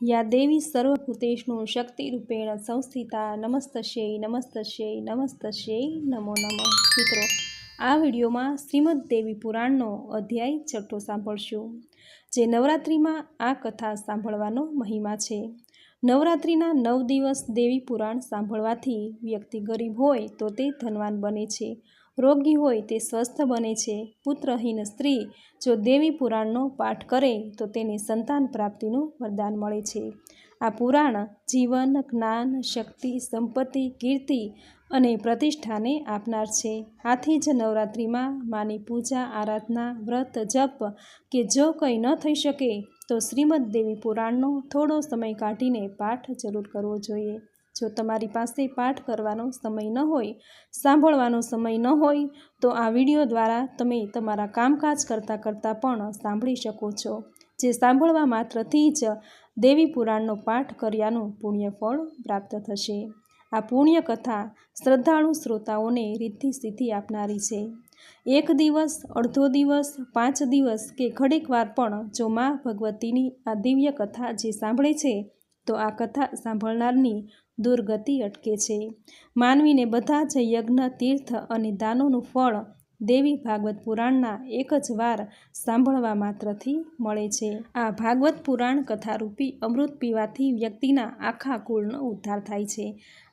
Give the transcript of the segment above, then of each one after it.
या देवी सर्वभूतेषु शक्तिरूपेण संस्थिता नमस्तस्यै नमस्तस्यै नमस्तस्यै नमो नमः। મિત્રો, આ વિડીયોમાં શ્રીમદ દેવી પુરાણનો અધ્યાય 6 સાંભળશું, જે નવરાત્રિમાં આ કથા સાંભળવાનો મહિમા છે। નવરાત્રિના 9 દિવસ દેવી પુરાણ સાંભળવાથી વ્યક્તિ ગરીબ હોય તો તે ધનવાન બને છે, રોગી હોય તે સ્વસ્થ બને છે। પુત્રહીન સ્ત્રી જો દેવી પુરાણનો પાઠ કરે તો તેને સંતાન પ્રાપ્તિનું વરદાન મળે છે। આ પુરાણ જીવન, જ્ઞાન, શક્તિ, સંપત્તિ, કીર્તિ અને પ્રતિષ્ઠાને આપનાર છે। આથી જ નવરાત્રિમાં માની પૂજા, આરાધના, વ્રત, જપ કે જો કંઈ ન થઈ શકે તો શ્રીમદ દેવી પુરાણનો થોડો સમય કાઢીને પાઠ જરૂર કરવો જોઈએ। જો તમારી પાસે પાઠ કરવાનો સમય ન હોય, સાંભળવાનો સમય ન હોય તો આ વિડીયો દ્વારા તમે તમારા કામકાજ કરતાં કરતાં પણ સાંભળી શકો છો, જે સાંભળવા માત્રથી જ દેવી પુરાણનો પાઠ કર્યાનું પુણ્ય ફળ પ્રાપ્ત થશે। આ પુણ્ય કથા શ્રદ્ધાળુ શ્રોતાઓને રિદ્ધિ સિદ્ધિ આપનારી છે। એક દિવસ, અડધો દિવસ, 5 દિવસ કે ઘડીક વાર પણ જો મા ભગવતીની આ દિવ્ય કથા જે સાંભળે છે તો આ કથા સાંભળનારની દુર્ગતિ અટકે છે। માનવીને બધા જ યજ્ઞ, તીર્થ અને દાનોનું ફળ દેવી ભાગવત પુરાણના એક જ વાર સાંભળવા માત્રથી મળે છે। આ ભાગવત પુરાણ કથારૂપી અમૃત પીવાથી વ્યક્તિના આખા કુળનો ઉદ્ધાર થાય છે।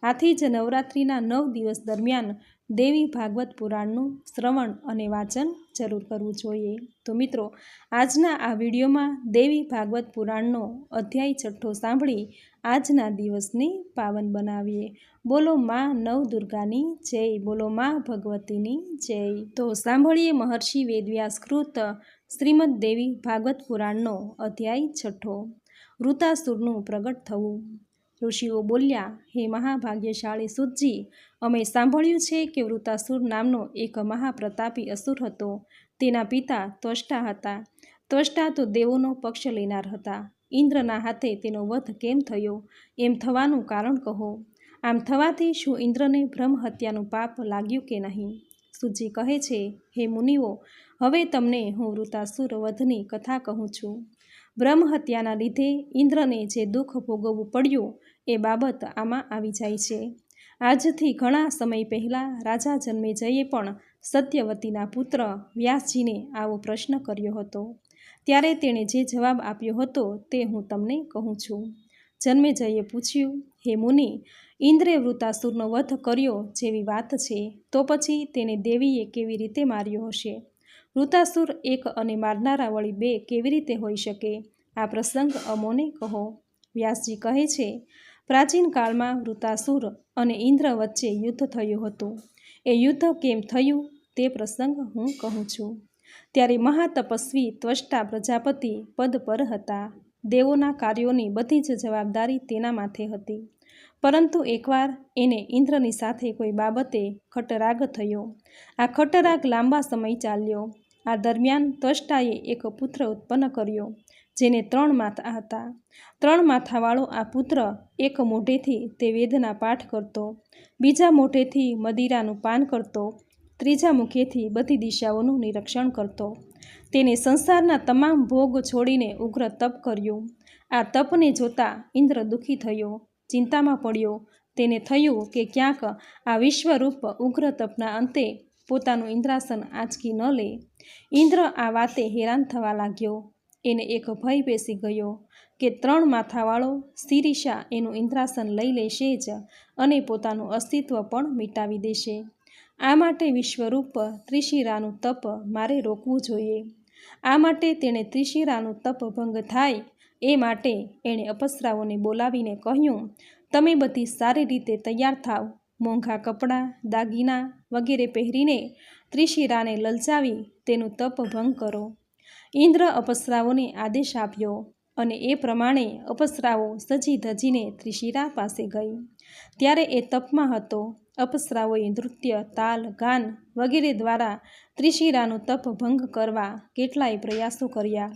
આથી જ નવરાત્રિના 9 દિવસ દરમિયાન દેવી ભાગવત પુરાણનું શ્રવણ અને વાંચન જરૂર કરવું જોઈએ। તો મિત્રો, આજના આ વિડીયોમાં દેવી ભાગવત પુરાણનો અધ્યાય 6 સાંભળી આજના દિવસને પાવન બનાવીએ। બોલો મા નવદુર્ગાની જય, બોલો મા ભગવતીની જય। તો સાંભળીએ મહર્ષિ વેદવ્યાસ કૃત શ્રીમદ દેવી ભાગવત પુરાણનો અધ્યાય 6, વૃતાસુરનું પ્રગટ થવું। ઋષિઓ બોલ્યા, હે મહાભાગ્યશાળી સૂતજી, અમે સાંભળ્યું છે કે વૃતાસુર નામનો એક મહાપ્રતાપી અસુર હતો। તેના પિતા ત્વષ્ટા હતા। ત્વષ્ટા તો દેવોનો પક્ષ લેનાર હતા। ઇન્દ્રના હાથે તેનો વધ કેમ થયો, એમ થવાનું કારણ કહો। આમ થવાથી શું ઇન્દ્રને બ્રહ્મ હત્યાનું પાપ લાગ્યું કે નહીં? સૂતજી કહે છે, હે મુનિઓ, હવે તમને હું વૃતાસુર વધની કથા કહું છું। બ્રહ્મ હત્યાના લીધે ઇન્દ્રને જે દુઃખ ભોગવવું પડ્યું એ બાબત આમાં આવી જાય છે। આજથી ઘણા સમય પહેલાં રાજા જન્મેજયે પણ સત્યવતીના પુત્ર વ્યાસજીને આવો પ્રશ્ન કર્યો હતો। ત્યારે તેણે જે જવાબ આપ્યો હતો તે હું તમને કહું છું। જન્મેજયે પૂછ્યું, હે મુનિ, ઇન્દ્રે વૃતાસુરનો વધ કર્યો જેવી વાત છે, તો પછી તેને દેવીએ કેવી રીતે માર્યો હશે? વૃતાસુર એક અને મારનારા વળી 2 કેવી રીતે હોઈ શકે? આ પ્રસંગ અમોને કહો। વ્યાસજી કહે છે, પ્રાચીન કાળમાં વૃતાસુર અને ઇન્દ્ર વચ્ચે યુદ્ધ થયું હતું। એ યુદ્ધ કેમ થયું તે પ્રસંગ હું કહું છું। ત્યારે મહાતપસ્વી ત્વષ્ટા પ્રજાપતિ પદ પર હતા। દેવોના કાર્યોની બધી જ જવાબદારી તેના માથે હતી। પરંતુ એકવાર એને ઇન્દ્રની સાથે કોઈ બાબતે ખટરાગ થયો। આ ખટરાગ લાંબા સમય ચાલ્યો। આ દરમિયાન ત્વષ્ટાએ એક પુત્ર ઉત્પન્ન કર્યો, જેને 3 માથા હતા। 3 માથાવાળો આ પુત્ર એક મોઢેથી તે વેદના પાઠ કરતો, બીજા મોઢેથી મદિરાનું પાન કરતો, ત્રીજા મુખેથી બધી દિશાઓનું નિરીક્ષણ કરતો। તેને સંસારના તમામ ભોગ છોડીને ઉગ્ર તપ કર્યું। આ તપને જોતા ઇન્દ્ર દુઃખી થયો, ચિંતામાં પડ્યો। તેને થયું કે ક્યાંક આ વિશ્વરૂપ ઉગ્ર તપના અંતે પોતાનું ઇન્દ્રાસન આંચકી ન લે। ઇન્દ્ર આ વાતે હેરાન થવા લાગ્યો। એને એક ભય બેસી ગયો કે 3 માથાવાળો શિરીષા એનું ઇન્દ્રાસન લઈ લેશે જ અને પોતાનું અસ્તિત્વ પણ મિટાવી દેશે। આ માટે વિશ્વરૂપ ત્રિશિરાનું તપ મારે રોકવું જોઈએ। આ માટે તેણે ત્રિશિરાનું તપ ભંગ થાય એ માટે એણે અપ્સરાઓને બોલાવીને કહ્યું, તમે બધી સારી રીતે તૈયાર થાવ, મોંઘા કપડાં, દાગીના વગેરે પહેરીને ત્રિશિરાને લલચાવી તેનું તપ ભંગ કરો। ઇન્દ્ર અપ્સરાઓને આદેશ આપ્યો અને એ પ્રમાણે અપ્સરાઓ સજી ધજીને ત્રિશિરા પાસે ગઈ। ત્યારે એ તપમાં હતો। અપ્સરાઓએ નૃત્ય, તાલ, ગાન વગેરે દ્વારા ત્રિશિરાનું તપ ભંગ કરવા કેટલાય પ્રયાસો કર્યા,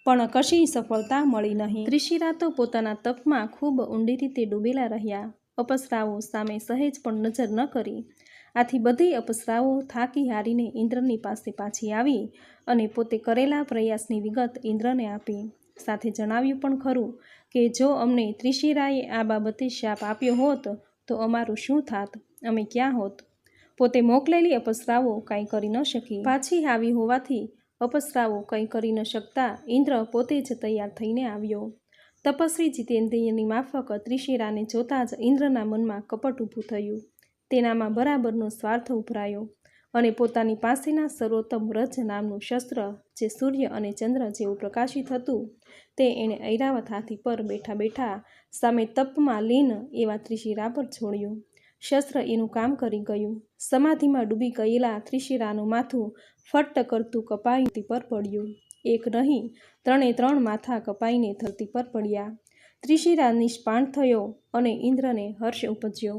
પણ કશી સફળતા મળી નહીં। ત્રિશિરા તો પોતાના તપમાં ખૂબ ઊંડી રીતે ડૂબેલા રહ્યા। અપ્સરાઓ સામે સહેજ પણ નજર ન કરી। આથી બધી અપ્સરાઓ થાકી હારીને ઇન્દ્રની પાસે પાછી આવી અને પોતે કરેલા પ્રયાસની વિગત ઇન્દ્રને આપી। સાથે જણાવ્યું પણ ખરું કે જો અમને ત્રિશિરાએ આ બાબતે શાપ આપ્યો હોત તો અમારું શું થાત, અમે ક્યાં હોત? પોતે મોકલેલી અપ્સરાઓ કંઈ કરી ન શકી. પાછી આવી હોવાથી અપ્સરાઓ કંઈ કરી ન શકતા ઇન્દ્ર પોતે જ તૈયાર થઈને આવ્યો. તપસ્વી જીતેન્દ્રિયની માફક ત્રિશિરાને જોતાં જ ઇન્દ્રના મનમાં કપટ ઊભું થયું. તેનામાં બરાબરનો સ્વાર્થ ઉભરાયો અને પોતાની પાસેના સર્વોત્તમ રજ નામનું શસ્ત્ર, જે સૂર્ય અને ચંદ્ર જેવું પ્રકાશિત હતું, તે એણે ઐરાવત હાથી પર બેઠા બેઠા સામે તપમાં લીન એવા ત્રિશિરા પર છોડ્યું. શસ્ત્ર એનું કામ કરી ગયું. સમાધિમાં ડૂબી ગયેલા ત્રિશિરાનું માથું ફટ્ટ કરતું કપાઈ ધરતી પર પડ્યું. એક નહીં, 3 માથા કપાઈને ધરતી પર પડ્યા. ત્રિશિરા નિષ્પાણ થયો અને ઇન્દ્રને હર્ષ ઉપજ્યો.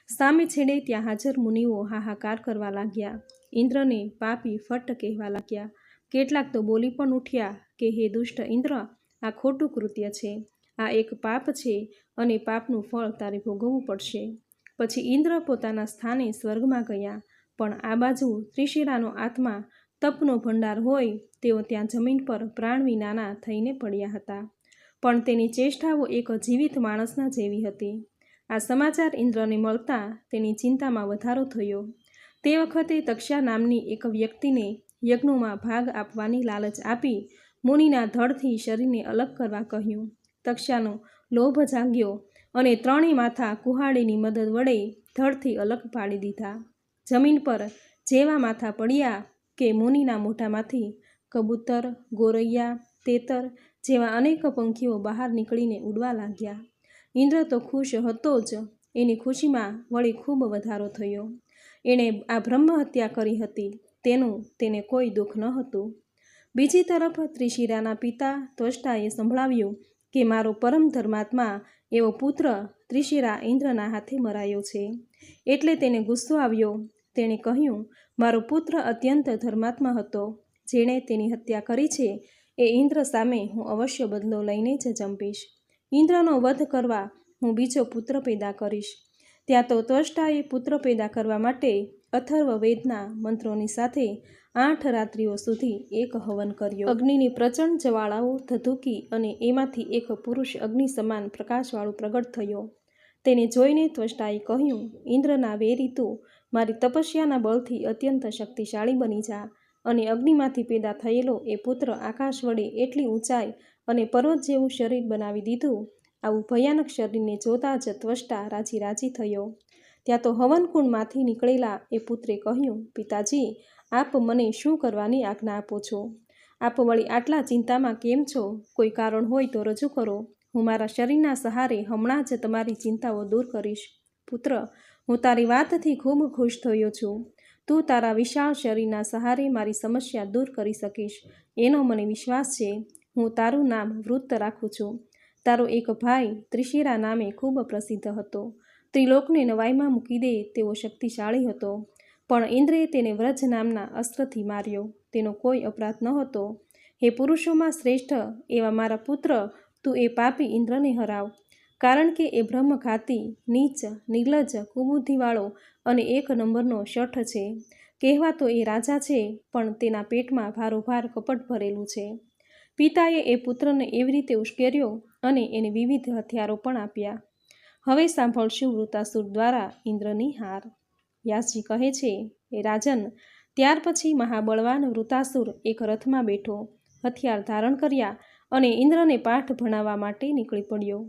સામે છેડે ત્યાં હાજર મુનિઓ હાહાકાર કરવા લાગ્યા. ઇન્દ્રને પાપી ફટ્ટ કહેવા લાગ્યા. કેટલાક તો બોલી પણ ઉઠ્યા કે હે દુષ્ટ ઇન્દ્ર, આ ખોટું કૃત્ય છે, આ એક પાપ છે અને પાપનું ફળ તારે ભોગવવું પડશે. પછી ઇન્દ્ર પોતાના સ્થાને સ્વર્ગમાં ગયા, પણ આ બાજુ ત્રિશિરાનો આત્મા તપનો ભંડાર હોય તેઓ ત્યાં જમીન પર પ્રાણ વિનાના થઈને પડ્યા હતા. પણ તેની ચેષ્ટાઓ એક જીવિત માણસના જેવી હતી. આ સમાચાર ઇન્દ્રને મળતા તેની ચિંતામાં વધારો થયો. તે વખતે તક્ષા નામની એક વ્યક્તિને યજ્ઞોમાં ભાગ આપવાની લાલચ આપી મુનિના ધડથી શરીરને અલગ કરવા કહ્યું. તક્ષાનો લોભ જાગ્યો અને 3 માથા કુહાડીની મદદ વડે ધડથી અલગ પાડી દીધા. જમીન પર જેવા માથા પડ્યા કે મુનિના મોઢામાંથી કબૂતર, ગોરૈયા, તેતર જેવા અનેક પંખીઓ બહાર નીકળીને ઉડવા લાગ્યા. ઇન્દ્ર તો ખુશ હતો જ, એની ખુશીમાં વળી ખૂબ વધારો થયો. એણે આ બ્રહ્મ હત્યા કરી હતી તેનું તેને કોઈ દુઃખ ન હતું. બીજી તરફ ત્રિશિરાના પિતા ત્વષ્ટાએ સંભળાવ્યું કે મારો પરમ ધર્માત્મા એવો પુત્ર ત્રિશિરા ઇન્દ્રના હાથે મરાયો છે. એટલે તેને ગુસ્સો આવ્યો. તેણે કહ્યું, મારો પુત્ર અત્યંત ધર્માત્મા હતો. જેણે તેની હત્યા કરી છે એ ઇન્દ્ર સામે હું અવશ્ય બદલો લઈને જ જંપીશ. ઇન્દ્રનો વધ કરવા હું બીજો પુત્ર પેદા કરીશ. ત્યાં તો ત્વષ્ટાએ પુત્ર પેદા કરવા માટે અથર્વ વેદના મંત્રોની સાથે 8 રાત્રિઓ સુધી એક હવન કર્યો. અગ્નિની પ્રચંડ જ્વાળાઓ ધધૂકી અને એમાંથી એક પુરુષ અગ્નિ સમાન પ્રકાશવાળું પ્રગટ થયો. તેને જોઈને ત્વષ્ટાએ કહ્યું, ઇન્દ્રના વેરી તું મારી તપસ્યાના બળથી અત્યંત શક્તિશાળી બની જા અને અગ્નિમાંથી પેદા થયેલો એ પુત્ર આકાશ વડે એટલી ઊંચાઈ અને પર્વત જેવું શરીર બનાવી દીધું. આવું ભયાનક શરીરને જોતા જ ત્વષ્ટા રાજી રાજી થયો. ત્યાં તો હવનકુંડમાંથી નીકળેલા એ પુત્રે કહ્યું, પિતાજી, આપ મને શું કરવાની આજ્ઞા આપો છો? આપ વળી આટલા ચિંતામાં કેમ છો? કોઈ કારણ હોય તો રજૂ કરો. હું મારા શરીરના સહારે હમણાં જ તમારી ચિંતાઓ દૂર કરીશ. પુત્ર, હું તારી વાતથી ખૂબ ખુશ થયો છું. તું તારા વિશાળ શરીરના સહારે મારી સમસ્યા દૂર કરી શકીશ એનો મને વિશ્વાસ છે. હું તારું નામ વૃત્ત રાખું છું. તારો એક ભાઈ ત્રિશિરા નામે ખૂબ પ્રસિદ્ધ હતો. ત્રિલોકને નવાઈમાં મૂકી દે તેવો શક્તિશાળી હતો. પણ ઇન્દ્રે તેને વ્રજ નામના અસ્ત્રથી માર્યો. તેનો કોઈ અપરાધ ન હતો. હે પુરુષોમાં શ્રેષ્ઠ એવા મારા પુત્ર, તું એ પાપી ઇન્દ્રને હરાવ. કારણ કે એ બ્રહ્મઘાતી, નીચ, નિર્લજ્જ, કુબુદ્ધિવાળો અને 1 નંબરનો શઠ છે. કહેવાતો એ રાજા છે, પણ તેના પેટમાં ભારોભાર કપટ ભરેલું છે. પિતાએ એ પુત્રને એવી રીતે ઉશ્કેર્યો અને એને વિવિધ હથિયારો પણ આપ્યા. હવે સાંભળશું વૃતાસુર દ્વારા ઇન્દ્રની હાર. વ્યાસજી કહે છે, એ રાજન, ત્યાર પછી મહાબળવાન વૃતાસુર એક રથમાં બેઠો, હથિયાર ધારણ કર્યા અને ઇન્દ્રને પાઠ ભણાવવા માટે નીકળી પડ્યો.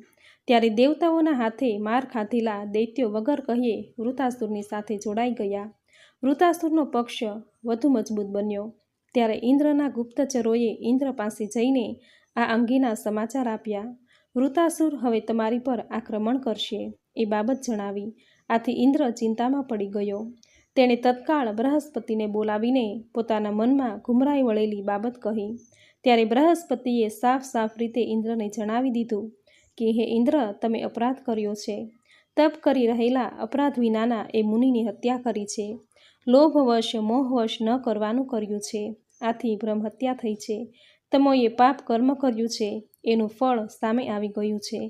ત્યારે દેવતાઓના હાથે માર ખાધેલા દૈત્યો વગર કહીએ વૃતાસુરની સાથે જોડાઈ ગયા. વૃતાસુરનો પક્ષ વધુ મજબૂત બન્યો. ત્યારે ઇન્દ્રના ગુપ્તચરોએ ઇન્દ્ર પાસે જઈને આ અંગેના સમાચાર આપ્યા. વૃતાસુર હવે તમારી પર આક્રમણ કરશે એ બાબત જણાવી. આથી ઇન્દ્ર ચિંતામાં પડી ગયો. તેણે તત્કાળ બૃહસ્પતિને બોલાવીને પોતાના મનમાં ઘુમરાઈ વળેલી બાબત કહી. ત્યારે બૃહસ્પતિએ સાફ સાફ રીતે ઇન્દ્રને જણાવી દીધું કે હે ઇન્દ્ર, તમે અપરાધ કર્યો છે. તપ કરી રહેલા અપરાધ વિનાના એ મુનિની હત્યા કરી છે. લોભવશ મોહવશ ન કરવાનું કર્યું છે. આથી બ્રહ્મહત્યા થઈ છે. તમોએ પાપ કર્મ કર્યું છે એનું ફળ સામે આવી ગયું છે.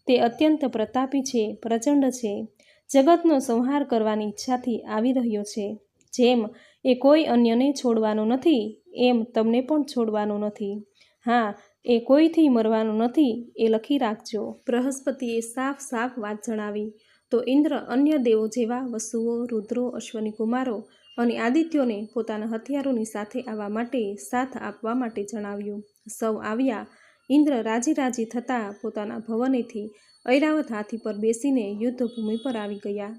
તે અત્યંત પ્રતાપી છે, પ્રચંડ છે. જગતનો સંહાર કરવાની ઈચ્છાથી આવી રહ્યો છે. જેમ એ કોઈ અન્યને છોડવાનો નથી, એમ તમને પણ છોડવાનો નથી. હા, એ કોઈથી મરવાનું નથી એ લખી રાખજો. બૃહસ્પતિએ સાફ સાફ વાત જણાવી તો ઇન્દ્ર અન્ય દેવો જેવા વસુઓ, રુદ્રો, અશ્વની કુમારો અને આદિત્યોને પોતાના હથિયારોની સાથે આવવા માટે સાથ આપવા માટે જણાવ્યું. સૌ આવ્યા. ઇન્દ્ર રાજી રાજી થતાં પોતાના ભવનેથી ઐરાવત હાથી પર બેસીને યુદ્ધભૂમિ પર આવી ગયા.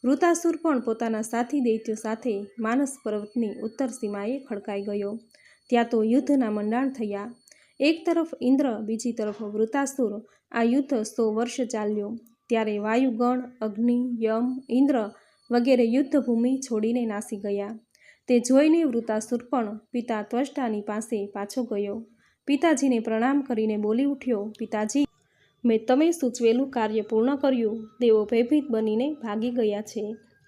વૃતાસુર પણ પોતાના સાથી દૈત્યો સાથે માનસ પર્વતની ઉત્તર સીમાએ ખડકાઈ ગયો. ત્યાં તો યુદ્ધના મંડાણ થયા. એક તરફ ઇન્દ્ર, બીજી તરફ વૃતાસુર. આ યુદ્ધ 100 વર્ષ ચાલ્યું. ત્યારે વાયુગણ, અગ્નિ, યમ, ઇન્દ્ર વગેરે યુદ્ધભૂમિ છોડીને નાસી ગયા. તે જોઈને વૃતાસુર પણ પિતા ત્વષ્ટાની પાસે પાછો ગયો. પિતાજીને પ્રણામ કરીને બોલી ઉઠ્યો, પિતાજી, મેં તમે સૂચવેલું કાર્ય પૂર્ણ કર્યું. દેવો ભયભીત બનીને ભાગી ગયા છે.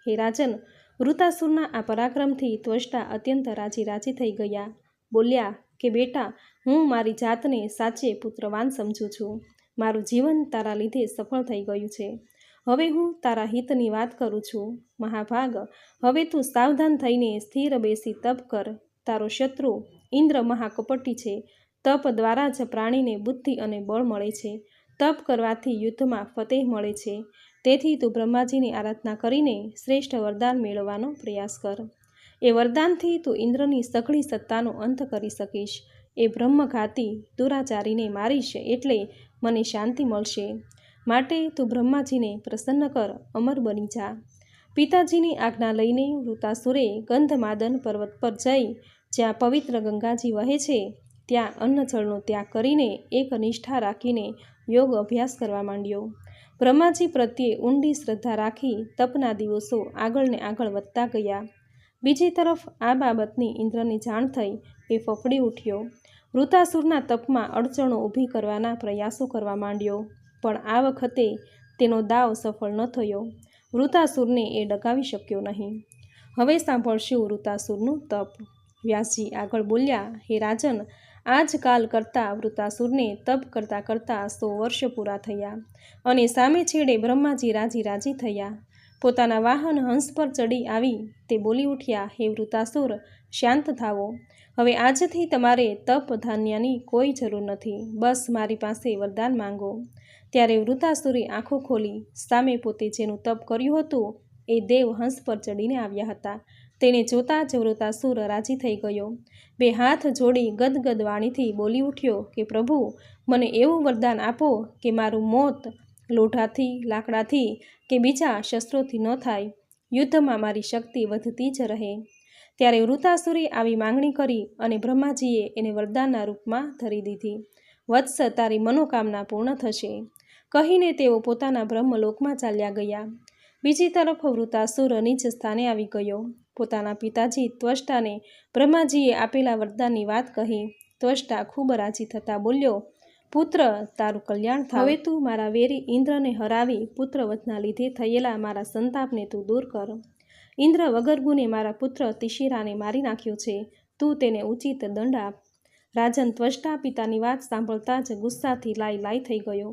હે રાજન, વૃતાસુરના આ પરાક્રમથી ત્વષ્ટા અત્યંત રાજી થઈ ગયા. બોલ્યા કે બેટા, હું મારી જાતને સાચે પુત્રવાન સમજું છું. મારું જીવન તારા લીધે સફળ થઈ ગયું છે. હવે હું તારા હિતની વાત કરું છું. મહાભાગ, હવે તું સાવધાન થઈને સ્થિર બેસી તપ કર. તારો શત્રુ ઇન્દ્ર મહાકપટી છે. તપ દ્વારા જ પ્રાણીને બુદ્ધિ અને બળ મળે છે. તપ કરવાથી યુદ્ધમાં ફતેહ મળે છે. તેથી તું બ્રહ્માજીની આરાધના કરીને શ્રેષ્ઠ વરદાન મેળવવાનો પ્રયાસ કર. એ વરદાનથી તું ઇન્દ્રની સઘળી સત્તાનો અંત કરી શકીશ. એ બ્રહ્મઘાતી દુરાચારીને મારીશ એટલે મને શાંતિ મળશે. માટે તું બ્રહ્માજીને પ્રસન્ન કર, અમર બની જા. પિતાજીની આજ્ઞા લઈને વૃતાસુરે ગંધમાદન પર્વત પર જઈ જ્યાં પવિત્ર ગંગાજી વહે છે ત્યાં અન્ન જળનો ત્યાગ કરીને એક નિષ્ઠા રાખીને યોગ અભ્યાસ કરવા માંડ્યો. બ્રહ્માજી પ્રત્યે ઊંડી શ્રદ્ધા રાખી તપના દિવસો આગળ ને આગળ વધતા ગયા. બીજી તરફ આ બાબતની ઇન્દ્રને જાણ થઈ. એ ફફડી ઉઠ્યો. વૃતાસુરના તપમાં અડચણો ઊભી કરવાના પ્રયાસો કરવા માંડ્યો. પણ આ વખતે તેનો દાવ સફળ ન થયો. વૃતાસુરને એ ડગાવી શક્યો નહીં. હવે સાંભળશું વૃતાસુરનું તપ. વ્યાસજી આગળ બોલ્યા, હે રાજન, આજકાલ કરતાં વૃતાસુરને તપ કરતાં કરતાં 100 વર્ષ પૂરા થયા અને સામે છેડે બ્રહ્માજી રાજી થયા. પોતાના વાહન હંસ પર ચડી આવી તે બોલી ઉઠ્યા, હે વૃતાસુર, શાંત થાવો. હવે આજથી તમારે તપ ધાન્યની કોઈ જરૂર નથી. બસ મારી પાસે વરદાન માંગો. ત્યારે વૃતાસુરે આંખો ખોલી સામે પોતે જેનું તપ કર્યું હતું એ દેવ હંસ પર ચડીને આવ્યા હતા. તેને જોતાં જ વૃતાસુર રાજી થઈ ગયો. 2 હાથ જોડી ગદગદ વાણીથી બોલી ઉઠ્યો કે પ્રભુ, મને એવું વરદાન આપો કે મારું મોત લોઢાથી, લાકડાથી કે બીજા શસ્ત્રોથી ન થાય. યુદ્ધમાં મારી શક્તિ વધતી જ રહે. ત્યારે વૃતાસુરે આવી માંગણી કરી અને બ્રહ્માજીએ એને વરદાનના રૂપમાં ધરી દીધી. વત્સ, તારી મનોકામના પૂર્ણ થશે, કહીને તેઓ પોતાના બ્રહ્મલોકમાં ચાલ્યા ગયા. બીજી તરફ વૃતાસુર નીચ સ્થાને આવી ગયો. પોતાના પિતાજી ત્વષ્ટાને બ્રહ્માજીએ આપેલા વરદાનની વાત કહી. ત્વષ્ટા ખૂબ રાજી થતાં બોલ્યો, પુત્ર, તારું કલ્યાણ થાય. હવે તું મારા વેરી ઇન્દ્રને હરાવી પુત્રવધના લીધે થયેલા મારા સંતાપને તું દૂર કર. ઇન્દ્ર વગર ગુને મારા પુત્ર તિશિરાને મારી નાખ્યો છે. તું તેને ઉચિત દંડ આપ. રાજન ત્વષ્ટા પિતાની વાત સાંભળતા જ ગુસ્સાથી લાઈ થઈ ગયો.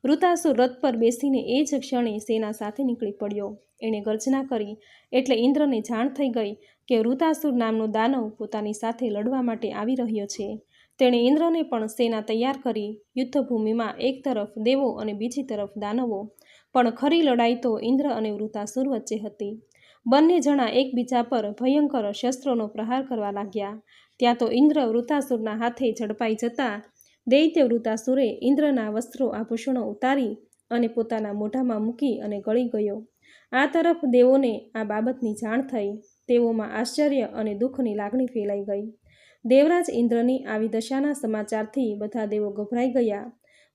વૃતાસુર રથ પર બેસીને એ જ ક્ષણે સેના સાથે નીકળી પડ્યો. એણે ગર્જના કરી એટલે ઇન્દ્રને જાણ થઈ ગઈ કે વૃતાસુર નામનો દાનવ પોતાની સાથે લડવા માટે આવી રહ્યો છે. તેણે ઇન્દ્રને પણ સેના તૈયાર કરી. યુદ્ધભૂમિમાં એક તરફ દેવો અને બીજી તરફ દાનવો. પણ ખરી લડાઈ તો ઇન્દ્ર અને વૃતાસુર વચ્ચે હતી. બંને જણા એકબીજા પર ભયંકર શસ્ત્રોનો પ્રહાર કરવા લાગ્યા. ત્યાં તો ઇન્દ્ર વૃતાસુરના હાથે ઝડપાઈ જતા દૈત્ય વૃતાસુરે ઇન્દ્રના વસ્ત્રો આભૂષણો ઉતારી અને પોતાના મોઢામાં મૂકી અને ગળી ગયો. આ તરફ દેવોને આ બાબતની જાણ થઈ. તેઓમાં આશ્ચર્ય અને દુઃખની લાગણી ફેલાઈ ગઈ. દેવરાજ ઇન્દ્રની આવી દશાના સમાચારથી બધા દેવો ગભરાઈ ગયા.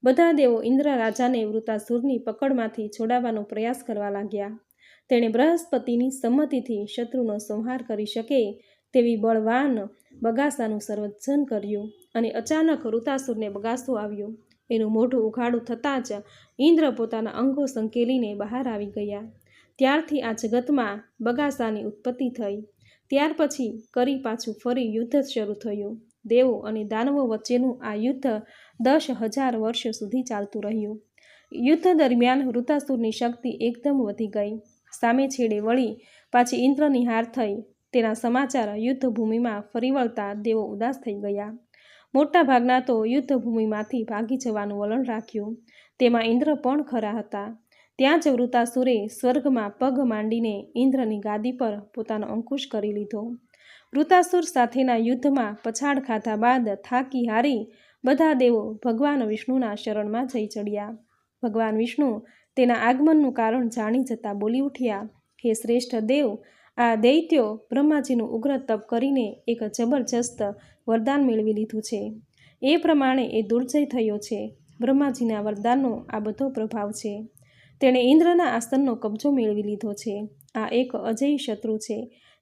બધા દેવો ઇન્દ્ર રાજાને વૃતાસુરની પકડમાંથી છોડાવવાનો પ્રયાસ કરવા લાગ્યા. તેણે બૃહસ્પતિની સંમતિથી શત્રુનો સંહાર કરી શકે તેવી બળવાન બગાસાનું સર્જન કર્યું અને અચાનક વૃતાસુરને બગાસો આવ્યો. એનું મોઢું ઉઘાડું થતાં જ ઇન્દ્ર પોતાના અંગો સંકેલીને બહાર આવી ગયા. ત્યારથી આ જગતમાં બગાસાની ઉત્પત્તિ થઈ. ત્યાર પછી કરી પાછું ફરી યુદ્ધ શરૂ થયું. દેવો અને દાનવો વચ્ચેનું આ યુદ્ધ 10,000 વર્ષ સુધી ચાલતું રહ્યું. યુદ્ધ દરમિયાન વૃતાસુરની શક્તિ એકદમ વધી ગઈ. સામે છેડે વળી પાછી ઇન્દ્રની હાર થઈ. તેના સમાચાર યુદ્ધભૂમિમાં ફરી વળતા દેવો ઉદાસ થઈ ગયા. મોટાભાગના તો યુદ્ધભૂમિમાંથી ભાગી જવાનું વલણ રાખ્યું. તેમાં ઇન્દ્ર પણ ખરા હતા. ત્યાં જ વૃતાસુરે સ્વર્ગમાં પગ માંડીને ઇન્દ્રની ગાદી પર પોતાનો અંકુશ કરી લીધો. વૃતાસુર સાથેના યુદ્ધમાં પછાડ ખાધા બાદ થાકી હારી બધા દેવો ભગવાન વિષ્ણુના શરણમાં જઈ ચડ્યા. ભગવાન વિષ્ણુ તેના આગમનનું કારણ જાણી જતા બોલી ઉઠ્યા, હે શ્રેષ્ઠ દેવ, આ દૈત્યો બ્રહ્માજીનું ઉગ્ર તપ કરીને એક જબરજસ્ત વરદાન મેળવી લીધું છે. એ પ્રમાણે એ દુર્જય થયો છે. બ્રહ્માજીના વરદાનનો આ બધો પ્રભાવ છે. તેણે ઇન્દ્રના આસનનો કબજો મેળવી લીધો છે. આ એક અજેય શત્રુ છે.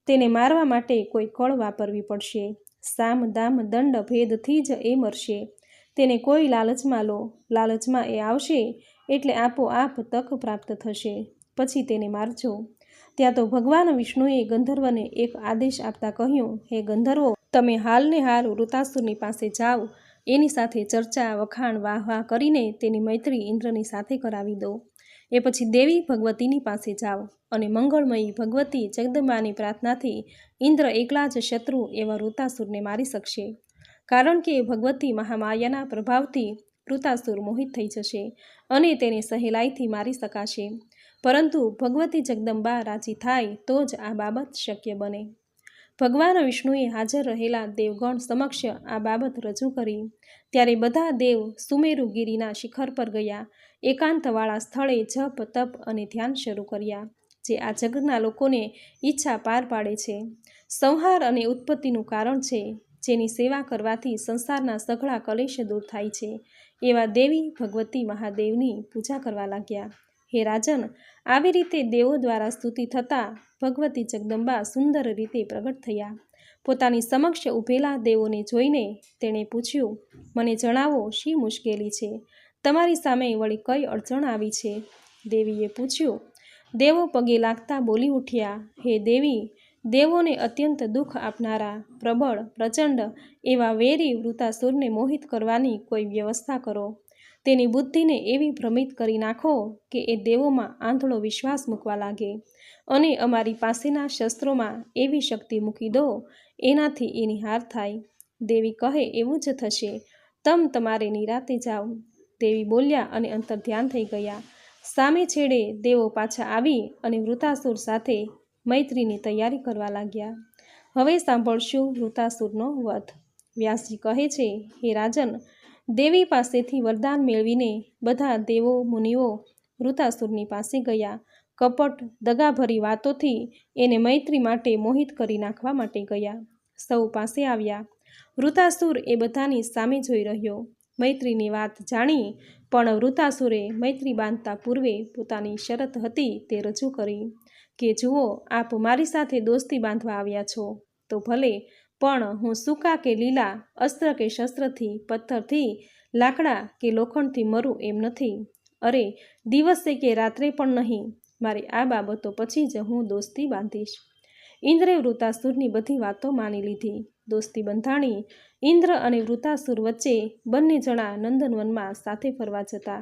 તેને મારવા માટે કોઈ કળ વાપરવી પડશે. સામ દામ દંડ ભેદથી જ એ મરશે. તેને કોઈ લાલચમાં લો. લાલચમાં એ આવશે એટલે આપોઆપ તક પ્રાપ્ત થશે. પછી તેને મારજો. ત્યાં તો ભગવાન વિષ્ણુએ ગંધર્વને એક આદેશ આપતા કહ્યું, હે ગંધર્વો, તમે હાલને હાલ વૃતાસુરની પાસે જાઓ. એની સાથે ચર્ચા વખાણ વાહ કરીને તેની મૈત્રી ઇન્દ્રની સાથે કરાવી દો. એ પછી દેવી ભગવતીની પાસે જાઓ અને મંગળમયી ભગવતી જગદંબાની પ્રાર્થનાથી ઇન્દ્ર એકલા જ શત્રુ એવા વૃતાસુરને મારી શકશે. કારણ કે ભગવતી મહામાયાના પ્રભાવથી વૃતાસુર મોહિત થઈ જશે અને તેને સહેલાઈથી મારી શકાશે. પરંતુ ભગવતી જગદંબા રાજી થાય તો જ આ બાબત શક્ય બને. ભગવાન વિષ્ણુએ હાજર રહેલા દેવગણ સમક્ષ આ બાબત રજૂ કરી. ત્યારે બધા દેવ સુમેરુગીરીના શિખર પર ગયા. એકાંતવાળા સ્થળે જપ તપ અને ધ્યાન શરૂ કર્યા, જે આ જગતના લોકોને ઈચ્છા પાર પાડે છે, સંહાર અને ઉત્પત્તિનું કારણ છે, જેની સેવા કરવાથી સંસારના સઘળા કલેશ દૂર થાય છે. એવા દેવી ભગવતી મહાદેવની પૂજા કરવા લાગ્યા. હે રાજન, આવી રીતે દેવો દ્વારા સ્તુતિ થતાં ભગવતી જગદંબા સુંદર રીતે પ્રગટ થયા. પોતાની સમક્ષ ઊભેલા દેવોને જોઈને તેણે પૂછ્યું, મને જણાવો, શી મુશ્કેલી છે? તમારી સામે વળી કઈ અડચણ આવી છે? દેવીએ પૂછ્યું. દેવો પગે લાગતા બોલી ઉઠ્યા, હે દેવી, દેવોને અત્યંત દુઃખ આપનારા પ્રબળ પ્રચંડ એવા વેરી વૃતાસુરને મોહિત કરવાની કોઈ વ્યવસ્થા કરો. તેની બુદ્ધિને એવી ભ્રમિત કરી નાખો કે એ દેવોમાં આંધળો વિશ્વાસ મૂકવા લાગે અને અમારી પાસેના શસ્ત્રોમાં એવી શક્તિ મૂકી દો એનાથી એની હાર થાય. દેવી કહે, એવું જ થશે. તમારે નિરાતે જાઓ. દેવી બોલ્યા અને અંતર ધ્યાન થઈ ગયા. સામે છેડે દેવો પાછા આવી અને વૃતાસુર સાથે મૈત્રીની તૈયારી કરવા લાગ્યા. હવે સાંભળશું વૃતાસુરનો વધ. વ્યાસજી કહે છે, હે રાજન, દેવી પાસેથી વરદાન મેળવીને બધા દેવો મુનિઓ વૃતાસુરની પાસે ગયા. કપટ દગાભરી વાતોથી એને મૈત્રી માટે મોહિત કરી નાખવા માટે ગયા. સૌ પાસે આવ્યા. વૃતાસુર એ બધાની સામે જોઈ રહ્યો. મૈત્રીની વાત જાણી પણ વૃતાસુરે મૈત્રી બાંધતા પૂર્વે પોતાની શરત હતી તે રજૂ કરી કે જુઓ, આપ મારી સાથે દોસ્તી બાંધવા આવ્યા છો તો ભલે, પણ હું સૂકા કે લીલા, અસ્ત્ર કે શસ્ત્રથી, પથ્થરથી, લાકડા કે લોખંડથી મરું એમ નથી. અરે, દિવસે કે રાત્રે પણ નહીં. મારે આ બાબતો પછી જ હું દોસ્તી બાંધીશ. ઇન્દ્રે વૃતાસુરની બધી વાતો માની લીધી. દોસ્તી બંધાણી. ઇન્દ્ર અને વૃતાસુર વચ્ચે બંને જણા નંદનવનમાં સાથે ફરવા જતા.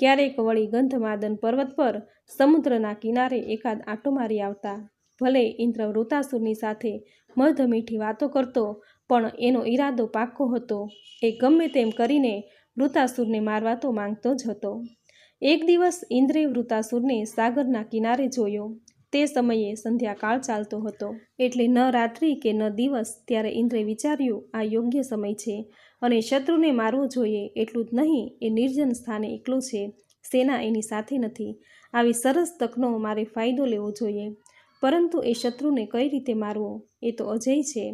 ક્યારેક વળી ગંધમાદન પર્વત પર સમુદ્રના કિનારે એકાદ આંટો મારી આવતા. ભલે ઇન્દ્ર વૃતાસુરની સાથે મધ મીઠી વાતો કરતો, પણ એનો ઈરાદો પાક્કો હતો. એ ગમે તેમ કરીને વૃતાસુરને મારવા તો માંગતો જ હતો. એક દિવસ ઇન્દ્રે વૃતાસુરને સાગરના કિનારે જોયો. તે સમયે સંધ્યાકાળ ચાલતો હતો, એટલે ન રાત્રિ કે ન દિવસ. ત્યારે ઇન્દ્રે વિચાર્યું, આ યોગ્ય સમય છે અને શત્રુને મારવો જોઈએ. એટલું જ નહીં, એ નિર્જન સ્થાને એકલો છે, સેના એની સાથે નથી. આવી સરસ તકનો મારે ફાયદો લેવો જોઈએ. પરંતુ એ શત્રુને કઈ રીતે મારવો? એ તો અજેય છે.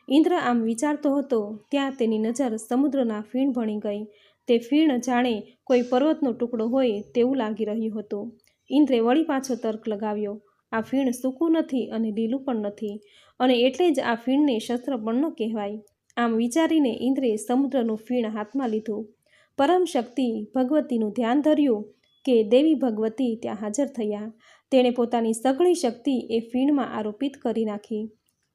ઇન્દ્ર આમ વિચારતો હતો ત્યાં તેની નજર સમુદ્રના ફીણ ભણી ગઈ. તે ફીણ જાણે કોઈ પર્વતનો ટુકડો હોય તેવું લાગી રહ્યું હતું. ઇન્દ્રે વળી પાછો તર્ક લગાવ્યો, આ ફીણ સૂકું નથી અને લીલું પણ નથી, અને એટલે જ આ ફીણને શસ્ત્ર પણ ન કહેવાય. આમ વિચારીને ઇન્દ્રે સમુદ્રનું ફીણ હાથમાં લીધું. પરમ શક્તિ ભગવતીનું ધ્યાન ધર્યું કે દેવી ભગવતી ત્યાં હાજર થયા. તેણે પોતાની સઘળી શક્તિ એ ફીણમાં આરોપિત કરી નાખી.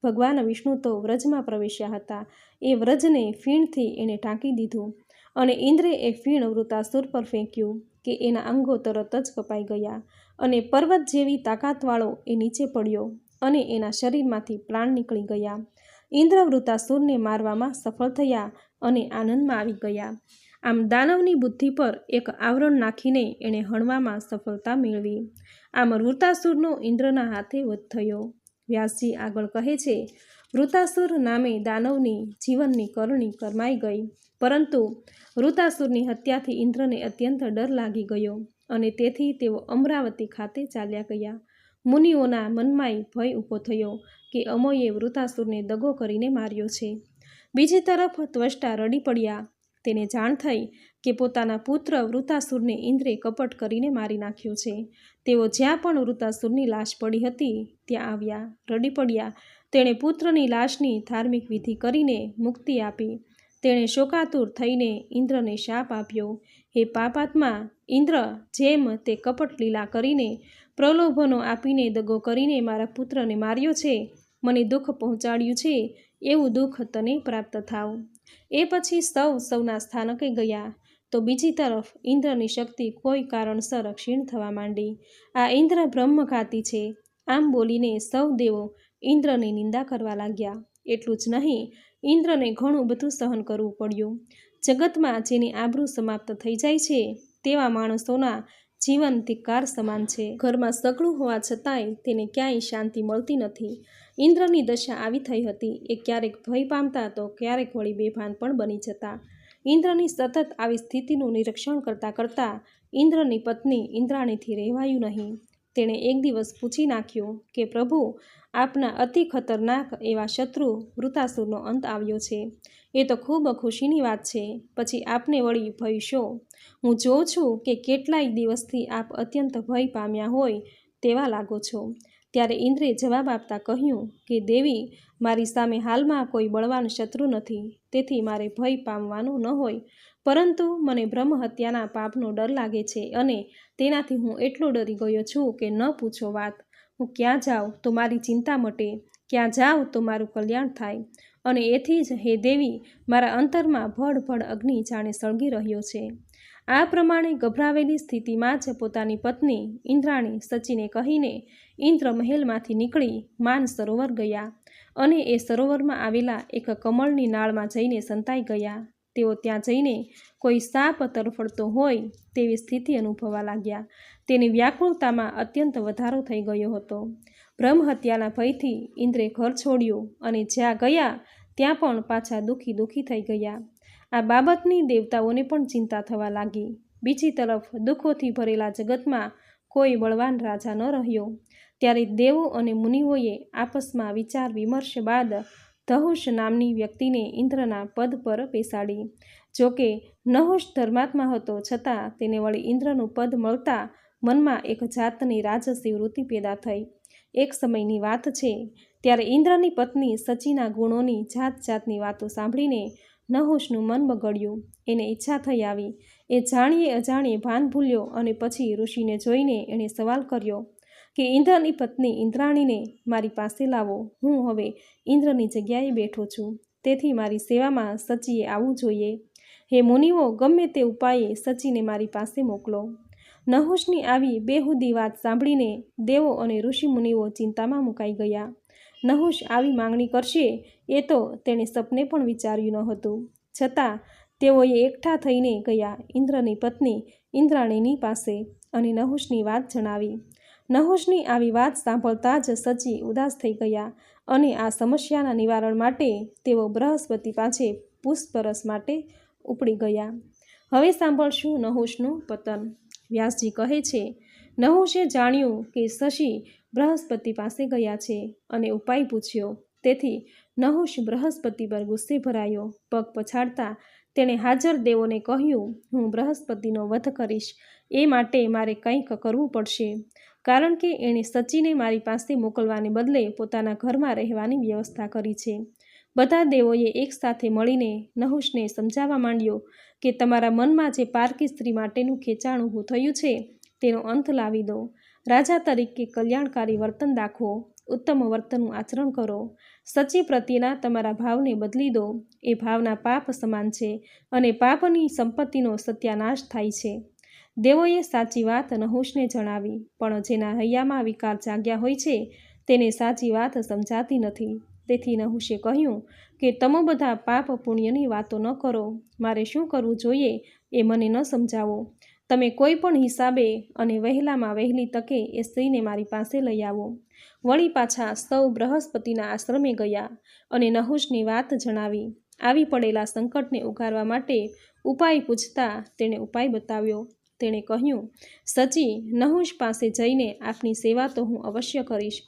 ભગવાન વિષ્ણુ તો વ્રજમાં પ્રવેશ્યા હતા. એ વ્રજને ફીણથી એણે ઢાંકી દીધું અને ઇન્દ્રે એ ફીણ વૃતાસુર પર ફેંક્યું કે એના અંગો તરત જ કપાઈ ગયા અને પર્વત જેવી તાકાતવાળો એ નીચે પડ્યો અને એના શરીરમાંથી પ્રાણ નીકળી ગયા. ઇન્દ્ર વૃતાસુરને મારવામાં સફળ થયા અને આનંદમાં આવી ગયા. આમ દાનવની બુદ્ધિ પર એક આવરણ નાખીને એણે હણવામાં સફળતા મેળવી. આમ વૃતાસુરનો ઇન્દ્રના હાથે વધ થયો. વ્યાસજી આગળ કહે છે, વૃતાસુર નામે દાનવની જીવનની કરણી કરમાઈ ગઈ, પરંતુ વૃતાસુરની હત્યાથી ઇન્દ્રને અત્યંત ડર લાગી ગયો અને તેથી તેઓ અમરાવતી ખાતે ચાલ્યા ગયા. મુનિઓના મનમાંય ભય ઊભો થયો કે અમોએ વૃતાસુરને દગો કરીને માર્યો છે. બીજી તરફ ત્વષ્ટા રડી પડ્યા. તેને જાણ થઈ કે પોતાના પુત્ર વૃતાસુરને ઇન્દ્રે કપટ કરીને મારી નાખ્યો છે. તેઓ જ્યાં પણ વૃતાસુરની લાશ પડી હતી ત્યાં આવ્યા, રડી પડ્યા. તેણે પુત્રની લાશની ધાર્મિક વિધિ કરીને મુક્તિ આપી. તેણે શોકાતુર થઈને ઇન્દ્રને શાપ આપ્યો, હે પાપાત્મા ઇન્દ્ર, જેમ તે કપટ લીલા કરીને પ્રલોભનો આપીને દગો કરીને મારા પુત્રને માર્યો છે, મને દુઃખ પહોંચાડ્યું છે, એવું દુઃખ તને પ્રાપ્ત થાવ. એ પછી સૌના સ્થાનકે ગયા તો બીજી તરફ ઇન્દ્રની શક્તિ કોઈ કારણસર ક્ષીણ થવા માંડી. આ ઇન્દ્ર બ્રહ્મઘાતી છે, આમ બોલીને સૌ દેવો ઇન્દ્રની નિંદા કરવા લાગ્યા. એટલું જ નહીં, ઇન્દ્રને ઘણું બધું સહન કરવું પડ્યું. જગતમાં જેની આબરૂ સમાપ્ત થઈ જાય છે તેવા માણસોના જીવન ધિક્કાર સમાન છે. ઘરમાં સગડું હોવા છતાંય તેને ક્યાંય શાંતિ મળતી નથી. ઇન્દ્રની દશા આવી થઈ હતી. એ ક્યારેક ભય પામતા તો ક્યારેક વળી બેભાન પણ બની જતા. ઇન્દ્રની સતત આવી સ્થિતિનું નિરીક્ષણ કરતાં કરતાં ઇન્દ્રની પત્ની ઇન્દ્રાણીથી રહેવાયું નહીં. તેણે એક દિવસ પૂછી નાખ્યું કે પ્રભુ, આપના અતિ ખતરનાક એવા શત્રુ વૃતાસુરનો અંત આવ્યો છે, એ તો ખૂબ ખુશીની વાત છે. પછી આપને વળી ભય શો? હું જોઉં છું કે કેટલાય દિવસથી આપ અત્યંત ભય પામ્યા હોય તેવા લાગો છો. ત્યારે ઇન્દ્રે જવાબ આપતા કહ્યું કે દેવી, મારી સામે હાલમાં કોઈ બળવાન શત્રુ નથી, તેથી મારે ભય પામવાનો ન હોય, પરંતુ મને બ્રહ્મ હત્યાના પાપનો ડર લાગે છે અને તેનાથી હું એટલો ડરી ગયો છું કે ન પૂછો વાત. હું ક્યાં જાઉં તો મારી ચિંતા મટે, ક્યાં જાઉં તો મારું કલ્યાણ થાય, અને એથી જ હે દેવી, મારા અંતરમાં ભડ અગ્નિ જાણે સળગી રહ્યો છે. આ પ્રમાણે ગભરાવેલી સ્થિતિમાં જ પોતાની પત્ની ઇન્દ્રાણી સચીને કહીને ઇન્દ્ર મહેલમાંથી નીકળી માન સરોવર ગયા અને એ સરોવરમાં આવેલા એક કમળની નાળમાં જઈને સંતાઈ ગયા. તેઓ ત્યાં જઈને કોઈ સાપ તરફડતો હોય તેવી સ્થિતિ અનુભવવા લાગ્યા. તેની વ્યાકુળતામાં અત્યંત વધારો થઈ ગયો હતો. બ્રહ્મ હત્યાના ભયથી ઇન્દ્રે ઘર છોડ્યું અને જ્યાં ગયા ત્યાં પણ પાછા દુઃખી થઈ ગયા. આ બાબતની દેવતાઓને પણ ચિંતા થવા લાગી. બીજી તરફ દુઃખોથી ભરેલા જગતમાં કોઈ બળવાન રાજા ન રહ્યો. ત્યારે દેવો અને મુનિઓએ આપસમાં વિચાર વિમર્શ બાદ નહુષ નામની વ્યક્તિને ઇન્દ્રના પદ પર બેસાડી. જોકે નહુષ ધર્માત્મા હતો છતાં તેને વળી ઇન્દ્રનું પદ મળતા મનમાં એક જાતની રાજસી વૃત્તિ પેદા થઈ. એક સમયની વાત છે, ત્યારે ઇન્દ્રની પત્ની સચીના ગુણોની જાતની વાતો સાંભળીને નહુષનું મન બગડ્યું. એને ઈચ્છા થઈ આવી. એ જાણીએ અજાણીએ ભાન ભૂલ્યો અને પછી ઋષિને જોઈને એણે સવાલ કર્યો કે ઇન્દ્રની પત્ની ઇન્દ્રાણીને મારી પાસે લાવો. હું હવે ઇન્દ્રની જગ્યાએ બેઠો છું, તેથી મારી સેવામાં સચીએ આવવું જોઈએ. હે મુનિઓ, ગમે તે ઉપાયે સચીને મારી પાસે મોકલો. નહુષની આવી બેહુદી વાત સાંભળીને દેવો અને ઋષિમુનિઓ ચિંતામાં મુકાઈ ગયા. નહુષ આવી માંગણી કરશે એ તો તેણે સપને પણ વિચાર્યું ન હતું. છતાં તેઓએ એકઠા થઈને ગયા ઇન્દ્રની પત્ની ઇન્દ્રાણીની પાસે અને નહુષની વાત જણાવી. નહુષની આવી વાત સાંભળતા જ સચી ઉદાસ થઈ ગયા અને આ સમસ્યાના નિવારણ માટે તેઓ બૃહસ્પતિ પાસે પુષ્પરસ માટે ઉપડી ગયા. હવે સાંભળશું નહુષનું પતન. વ્યાસજી કહે છે, નહુષે જાણ્યું કે શશી બૃહસ્પતિ પાસે ગયા છે અને ઉપાય પૂછ્યો. તેથી નહુષ બૃહસ્પતિ પર ગુસ્સે ભરાયો. પગ પછાડતા તેણે હાજર દેવોને કહ્યું, હું બૃહસ્પતિનો વધ કરીશ, એ માટે મારે કંઈક કરવું પડશે, કારણ કે એણે સચીને મારી પાસે મોકલવાને બદલે પોતાના ઘરમાં રહેવાની વ્યવસ્થા કરી છે. બધા દેવોએ એક સાથે મળીને નહુષને સમજાવવા માંડ્યો કે તમારા મનમાં જે પારકી સ્ત્રી માટેનું ખેંચાણ ઊભું થયું છે તેનો અંત લાવી દો. રાજા તરીકે કલ્યાણકારી વર્તન દાખવો, ઉત્તમ વર્તનનું આચરણ કરો. સચી પ્રત્યેના તમારા ભાવને બદલી દો. એ ભાવના પાપ સમાન છે અને પાપની સંપત્તિનો સત્યાનાશ થાય છે. દેવોએ સાચી વાત નહુષને જણાવી, પણ જેના હૈયામાં વિકાર જાગ્યા હોય છે તેને સાચી વાત સમજાતી નથી. તેથી નહુશે કહ્યું કે તમે બધા પાપ પુણ્યની વાતો ન કરો, મારે શું કરવું જોઈએ એ મને ન સમજાવો. તમે કોઈ પણ હિસાબે અને વહેલામાં વહેલી તકે એ સ્ત્રીને મારી પાસે લઈ આવો. વળી પાછા સૌ બૃહસ્પતિના આશ્રમે ગયા અને નહુશની વાત જણાવી. આવી પડેલા સંકટને ઉગારવા માટે ઉપાય પૂછતા તેણે ઉપાય બતાવ્યો. તેણે કહ્યું, સચી, નહુશ પાસે જઈને આપની સેવા તો હું અવશ્ય કરીશ,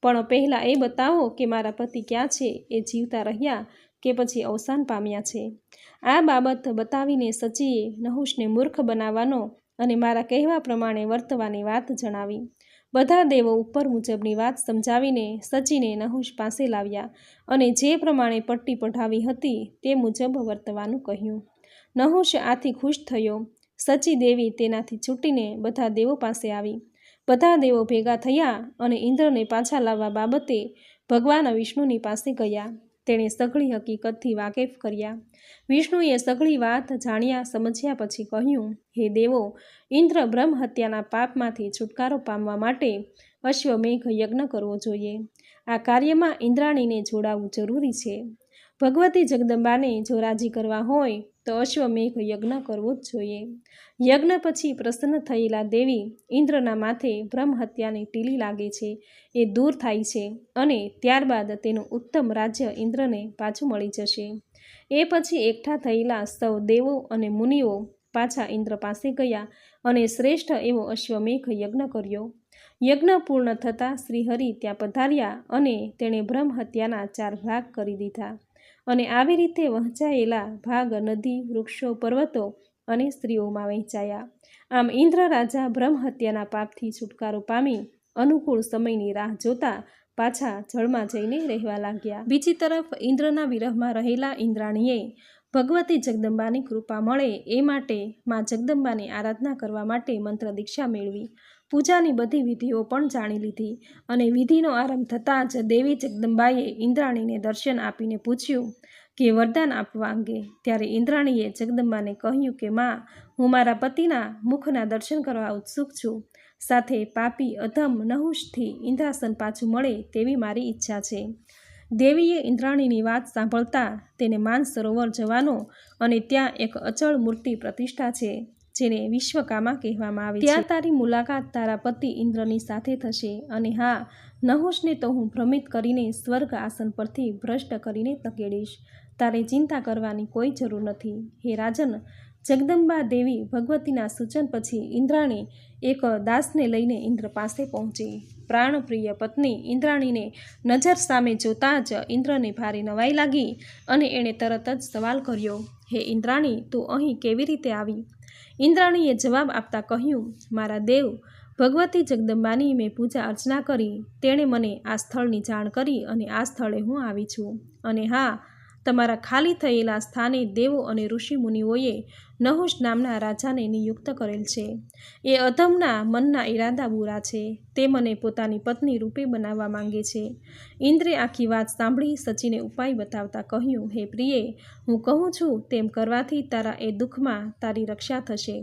પણ પહેલાં એ બતાવો કે મારા પતિ ક્યાં છે, એ જીવતા રહ્યા કે પછી અવસાન પામ્યા છે. આ બાબત બતાવીને સચીએ નહુશને મૂર્ખ બનાવવાનો અને મારા કહેવા પ્રમાણે વર્તવાની વાત જણાવી. બધા દેવો ઉપર મુજબની વાત સમજાવીને સચીને નહુશ પાસે લાવ્યા અને જે પ્રમાણે પટ્ટી પઢાવી હતી તે મુજબ વર્તવાનું કહ્યું. નહુશ આથી ખુશ થયો. સચી દેવી તેનાથી છૂટીને બધા દેવો પાસે આવી. બધા દેવો ભેગા થયા અને ઇન્દ્રને પાછા લાવવા બાબતે ભગવાન વિષ્ણુની પાસે ગયા. તેણે સઘળી હકીકતથી વાકેફ કર્યા. વિષ્ણુએ સઘળી વાત જાણ્યા સમજ્યા પછી કહ્યું, હે દેવો, ઇન્દ્ર બ્રહ્મ હત્યાના પાપમાંથી છુટકારો પામવા માટે અશ્વમેઘ યજ્ઞ કરવો જોઈએ. આ કાર્યમાં ઇન્દ્રાણીને જોડાવવું જરૂરી છે. ભગવતી જગદંબાને જો રાજી કરવા હોય તો અશ્વમેઘ યજ્ઞ કરવો જ જોઈએ. યજ્ઞ પછી પ્રસન્ન થયેલા દેવી ઇન્દ્રના માથે બ્રહ્મ હત્યાની ટીલી લાગે છે એ દૂર થાય છે અને ત્યારબાદ તેનું ઉત્તમ રાજ્ય ઇન્દ્રને પાછું મળી જશે. એ પછી એકઠા થયેલા સૌ દેવો અને મુનિઓ પાછા ઇન્દ્ર પાસે ગયા અને શ્રેષ્ઠ એવો અશ્વમેઘ યજ્ઞ કર્યો. યજ્ઞ પૂર્ણ થતાં શ્રીહરિ ત્યાં પધાર્યા અને તેણે બ્રહ્મ હત્યાના 4 ભાગ કરી દીધા અને આવી રીતે વહેંચાયેલા ભાગ નદી, વૃક્ષો, પર્વતો અને સ્ત્રીઓમાં વહેંચાયા. આમ ઇન્દ્ર રાજા બ્રહ્મ હત્યાના પાપથી છુટકારો પામી અનુકૂળ સમયની રાહ જોતા પાછા જળમાં જઈને રહેવા લાગ્યા. બીજી તરફ ઇન્દ્રના વિરહમાં રહેલા ઇન્દ્રાણીએ ભગવતી જગદંબાની કૃપા મળે એ માટે માં જગદંબાની આરાધના કરવા માટે મંત્ર દીક્ષા મેળવી. પૂજાની બધી વિધિઓ પણ જાણી લીધી અને વિધિનો આરંભ થતાં જ દેવી જગદંબાએ ઇન્દ્રાણીને દર્શન આપીને પૂછ્યું કે વરદાન આપવા અંગે. ત્યારે ઇન્દ્રાણીએ જગદંબાને કહ્યું કે માં, હું મારા પતિના મુખના દર્શન કરવા ઉત્સુક છું. સાથે પાપી અધમ નહુશથી ઇન્દ્રાસન પાછું મળે તેવી મારી ઈચ્છા છે. દેવીએ ઇન્દ્રાણીની વાત સાંભળતા તેને માનસરોવર જવાનો અને ત્યાં એક અચળ મૂર્તિ પ્રતિષ્ઠા છે જેને વિશ્વકામા કહેવામાં આવે છે. ત્યાં તારી મુલાકાત તારા પતિ ઇન્દ્રની સાથે થશે અને હા, નહુશને તો હું ભ્રમિત કરીને સ્વર્ગ આસન પરથી ભ્રષ્ટ કરીને ધકેડીશ. તારે ચિંતા કરવાની કોઈ જરૂર નથી. હે રાજન, જગદંબા દેવી ભગવતીના સૂચન પછી ઇન્દ્રાણી એક દાસને લઈને ઇન્દ્ર પાસે પહોંચી. પ્રાણપ્રિય પત્ની ઇન્દ્રાણીને નજર સામે જોતાં જ ઇન્દ્રને ભારે નવાઈ લાગી અને એણે તરત જ સવાલ કર્યો, હે ઇન્દ્રાણી, તું અહીં કેવી રીતે આવી? ઇન્દ્રાણીએ જવાબ આપતા કહ્યું, મારા દેવ, ભગવતી જગદંબાની મેં પૂજા અર્ચના કરી. તેણે મને આ સ્થળની જાણ કરી અને આ સ્થળે હું આવી છું. અને હા, તમારા ખાલી થયેલા સ્થાને દેવો અને ઋષિ મુનિઓએ નહુશ નામના રાજાને નિયુક્ત કરેલ છે. એ અધમના મનના ઈરાદા બુરા છે. તે મને પોતાની પત્ની રૂપે બનાવવા માંગે છે. ઇન્દ્રે આખી વાત સાંભળી સચીને ઉપાય બતાવતા કહ્યું, હે પ્રિયે, હું કહું છું તેમ કરવાથી તારા એ દુઃખમાં તારી રક્ષા થશે.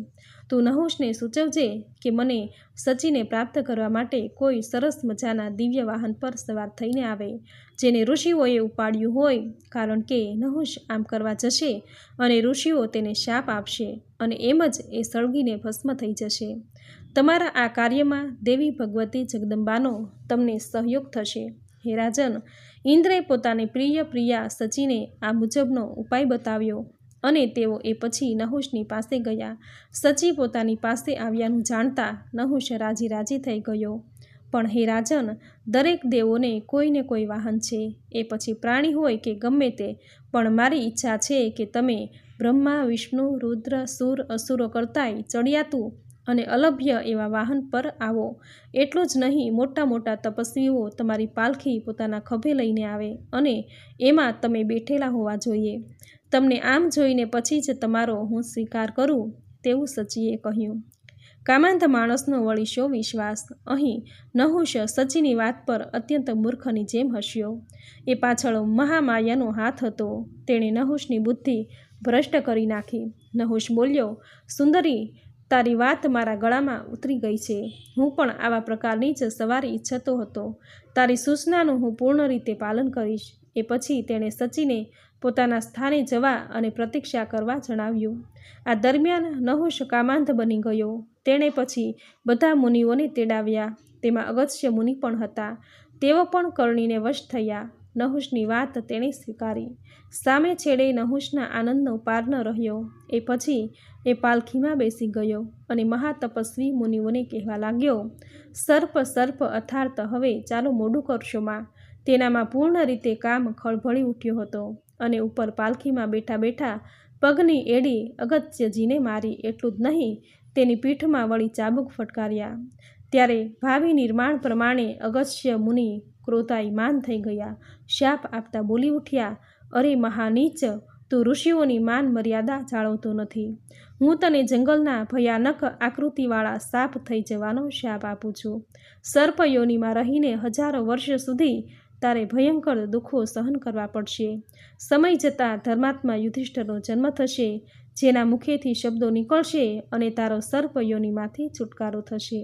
તું નહુશને સૂચવજે કે મને સચીને પ્રાપ્ત કરવા માટે કોઈ સરસ મજાના દિવ્ય વાહન પર સવાર થઈને આવે, જેને ઋષિઓએ ઉપાડ્યું હોય, કારણ કે નહુશ આમ કરવા જશે અને ઋષિઓ તેને શાપ આપશે અને એમ જ એ સળગીને ભસ્મ થઈ જશે. તમારા આ કાર્યમાં દેવી ભગવતી જગદંબાનો તમને સહયોગ થશે. હે રાજન, ઇન્દ્રે પોતાની પ્રિયા સચીને આ મુજબનો ઉપાય બતાવ્યો અને તેઓ એ પછી નહુશની પાસે ગયા. સચી પોતાની પાસે આવ્યાનું જાણતા નહુશ રાજી થઈ ગયો. પણ હે રાજન, દરેક દેવોને કોઈને કોઈ વાહન છે, એ પછી પ્રાણી હોય કે ગમે તે, પણ મારી ઈચ્છા છે કે તમે બ્રહ્મા, વિષ્ણુ, રુદ્ર, સુર, અસુરો કરતાંય ચડિયાતું અને અલભ્ય એવા વાહન પર આવો. એટલું જ નહીં, મોટા મોટા તપસ્વીઓ તમારી પાલખી પોતાના ખભે લઈને આવે અને એમાં તમે બેઠેલા હોવા જોઈએ. તમને આમ જોઈને પછી જ તમારો હું સ્વીકાર કરું, તેવું સચીએ કહ્યું. કામાંધ માણસનો વળી શો વિશ્વાસ? અહીં નહુશ સચીની વાત પર અત્યંત મૂર્ખની જેમ હસ્યો. એ પાછળ મહામાયાનો હાથ હતો. તેણે નહુશની બુદ્ધિ ભ્રષ્ટ કરી નાખી. નહુશ બોલ્યો, સુંદરી, તારી વાત મારા ગળામાં ઉતરી ગઈ છે. હું પણ આવા પ્રકારની જ સવારી ઈચ્છતો હતો. તારી સૂચનાનું હું પૂર્ણ રીતે પાલન કરીશ. એ પછી તેણે સચીને પોતાના સ્થાને જવા અને પ્રતીક્ષા કરવા જણાવ્યું. આ દરમિયાન નહુષ કામાંધ બની ગયો. તેણે પછી બધા મુનિઓને તેડાવ્યા. તેમાં અગસ્ત્ય મુનિ પણ હતા. તેઓ પણ કરણીને વશ થયા. નહુષની વાત તેણે સ્વીકારી. સામે છેડે નહુષના આનંદનો પાર ન રહ્યો. એ પછી એ પાલખીમાં બેસી ગયો અને મહાતપસ્વી મુનિઓને કહેવા લાગ્યો, સર્પ સર્પ અર્થાત હવે ચાલો મોડું કરશો માં. તેનામાં પૂર્ણ રીતે કામ ખળભળી ઉઠ્યો હતો અને ઉપર પાલખીમાં બેઠા બેઠા પગની એડી અગસ્ત્યજીને મારી. એટલું જ નહીં, તેની પીઠમાં વળી ચાબુક ફટકાર્યા. ત્યારે ભાવિ નિર્માણ પ્રમાણે અગસ્ત્ય મુનિ ક્રોધાયમાન થઈ ગયા. શાપ આપતા બોલી ઉઠ્યા, અરે મહાનીચ, તું ઋષિઓની માન મર્યાદા જાળવતો નથી. હું તને જંગલના ભયાનક આકૃતિવાળા સાપ થઈ જવાનો શાપ આપું છું. સર્પયોનિમાં રહીને હજારો વર્ષ સુધી તારે ભયંકર દુઃખો સહન કરવા પડશે. સમય જતાં ધર્માત્મા યુધિષ્ઠિરનો જન્મ થશે, જેના મુખેથી શબ્દો નીકળશે અને તારો સર્પયોનિમાંથી છુટકારો થશે.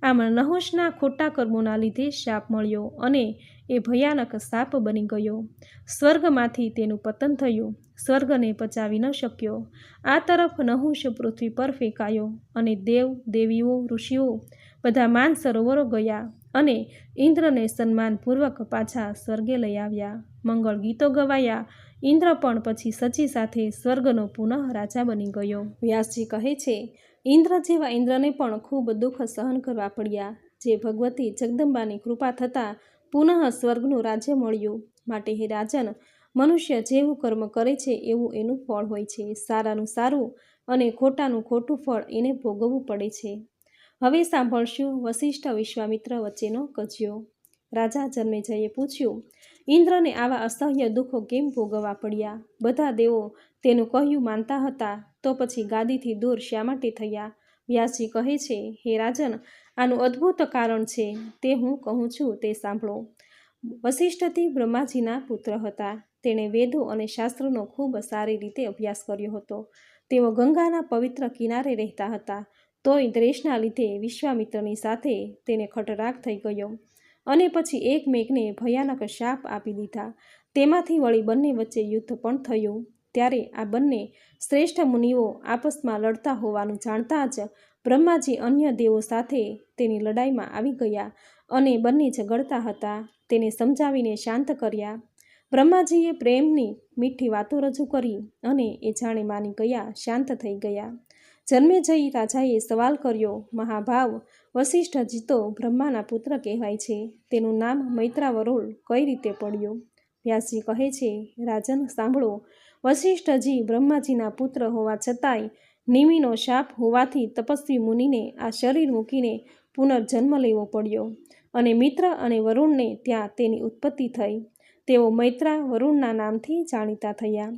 આમ નહુષના ખોટા કર્મોના લીધે શાપ મળ્યો અને એ ભયાનક સાપ બની ગયો. સ્વર્ગમાંથી તેનું પતન થયું. સ્વર્ગને પચાવી ન શક્યો. આ તરફ નહુષ પૃથ્વી પર ફેંકાયો અને દેવ દેવીઓ ઋષિઓ બધા માન સરોવરો ગયા અને ઇન્દ્રને સન્માનપૂર્વક પાછા સ્વર્ગે લઈ આવ્યા. મંગળ ગીતો ગવાયા. ઇન્દ્ર પણ પછી સચી સાથે સ્વર્ગનો પુનઃ રાજા બની ગયો. વ્યાસજી કહે છે, ઇન્દ્ર જેવા ઇન્દ્રને પણ ખૂબ દુઃખ સહન કરવા પડ્યા. જે ભગવતી જગદંબાની કૃપા થતાં પુનઃ સ્વર્ગનું રાજ્ય મળ્યું. માટે હે રાજન, મનુષ્ય જેવું કર્મ કરે છે એવું એનું ફળ હોય છે. સારાનું સારું અને ખોટાનું ખોટું ફળ એને ભોગવવું પડે છે. હવે સાંભળશું વસિષ્ઠ વિશ્વામિત્ર વચ્ચેનો કજ્યો. રાજા જન્મેજયે પૂછ્યું, ઇન્દ્રને આવા અસહ્ય દુઃખો કેમ ભોગવવા પડ્યા? બધા દેવો તેનું કહ્યું માનતા હતા, તો પછી ગાદીથી દૂર શા માટે થયા? વ્યાસજી કહે છે, હે રાજન, આનું અદ્ભુત કારણ છે. તે હું કહું છું તે સાંભળો. વસિષ્ઠથી બ્રહ્માજીના પુત્ર હતા. તેણે વેદો અને શાસ્ત્રોનો ખૂબ સારી રીતે અભ્યાસ કર્યો હતો. તેઓ ગંગાના પવિત્ર કિનારે રહેતા હતા. તોય દ્વેષના લીધે વિશ્વામિત્રની સાથે તેને ખટરાગ થઈ ગયો અને પછી એક મેઘને ભયાનક શાપ આપી દીધા. તેમાંથી વળી બંને વચ્ચે યુદ્ધ પણ થયું. ત્યારે આ બંને શ્રેષ્ઠ મુનિઓ આપસમાં લડતા હોવાનું જાણતા જ બ્રહ્માજી અન્ય દેવો સાથે તેની લડાઈમાં આવી ગયા અને બંને ઝઘડતા હતા. તેને સમજાવીને શાંત કર્યા. બ્રહ્માજીએ પ્રેમની મીઠી વાતો રજૂ કરી અને એ જાણે માની ગયા, શાંત થઈ ગયા. જન્મેજય રાજાએ સવાલ કર્યો, મહાભાવ, વસિષ્ઠજી તો બ્રહ્માના પુત્ર કહેવાય છે. તેનું નામ મૈત્રાવરોલ કઈ રીતે પડ્યું? વ્યાસજી કહે છે, રાજન સાંભળો. વસિષ્ઠજી બ્રહ્માજીના પુત્ર હોવા છતાંય નિમિનો શાપ હોવાથી તપસ્વી મુનિને આ શરીર મૂકીને પુનર્જન્મ લેવો પડ્યો અને મિત્ર અને વરુણને ત્યાં તેની ઉત્પત્તિ થઈ. તેઓ મૈત્રા વરુણના નામથી જાણીતા થયા.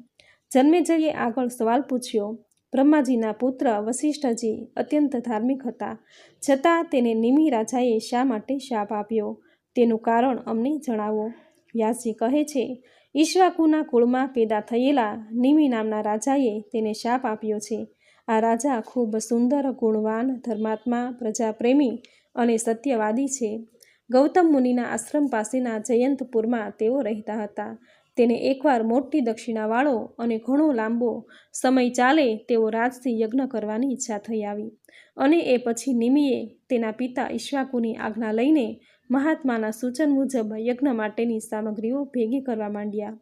જન્મેજયે આગળ સવાલ પૂછ્યો, બ્રહ્માજીના પુત્ર વસિષ્ઠજી અત્યંત ધાર્મિક હતા, છતાં તેને નિમિ રાજાએ શા માટે શાપ આપ્યો? તેનું કારણ અમને જણાવો. વ્યાસજી કહે છે, ઈક્ષ્વાકુના કુળમાં પેદા થયેલા નિમિ નામના રાજાએ તેને શાપ આપ્યો છે. આ રાજા ખૂબ સુંદર, ગુણવાન, ધર્માત્મા, પ્રજાપ્રેમી અને સત્યવાદી છે. ગૌતમ મુનિના આશ્રમ પાસેના જયંતપુરમાં તેઓ રહેતા હતા. તેને એકવાર મોટી દક્ષિણાવાળો અને ઘણો લાંબો સમય ચાલે તેવો રાજસી યજ્ઞ કરવાની ઈચ્છા થઈ આવી અને એ પછી નિમિએ તેના પિતા ઈક્ષ્વાકુની આજ્ઞા લઈને મહાત્માના સૂચન મુજબ યજ્ઞ માટેની સામગ્રીઓ ભેગી કરવા માંડ્યા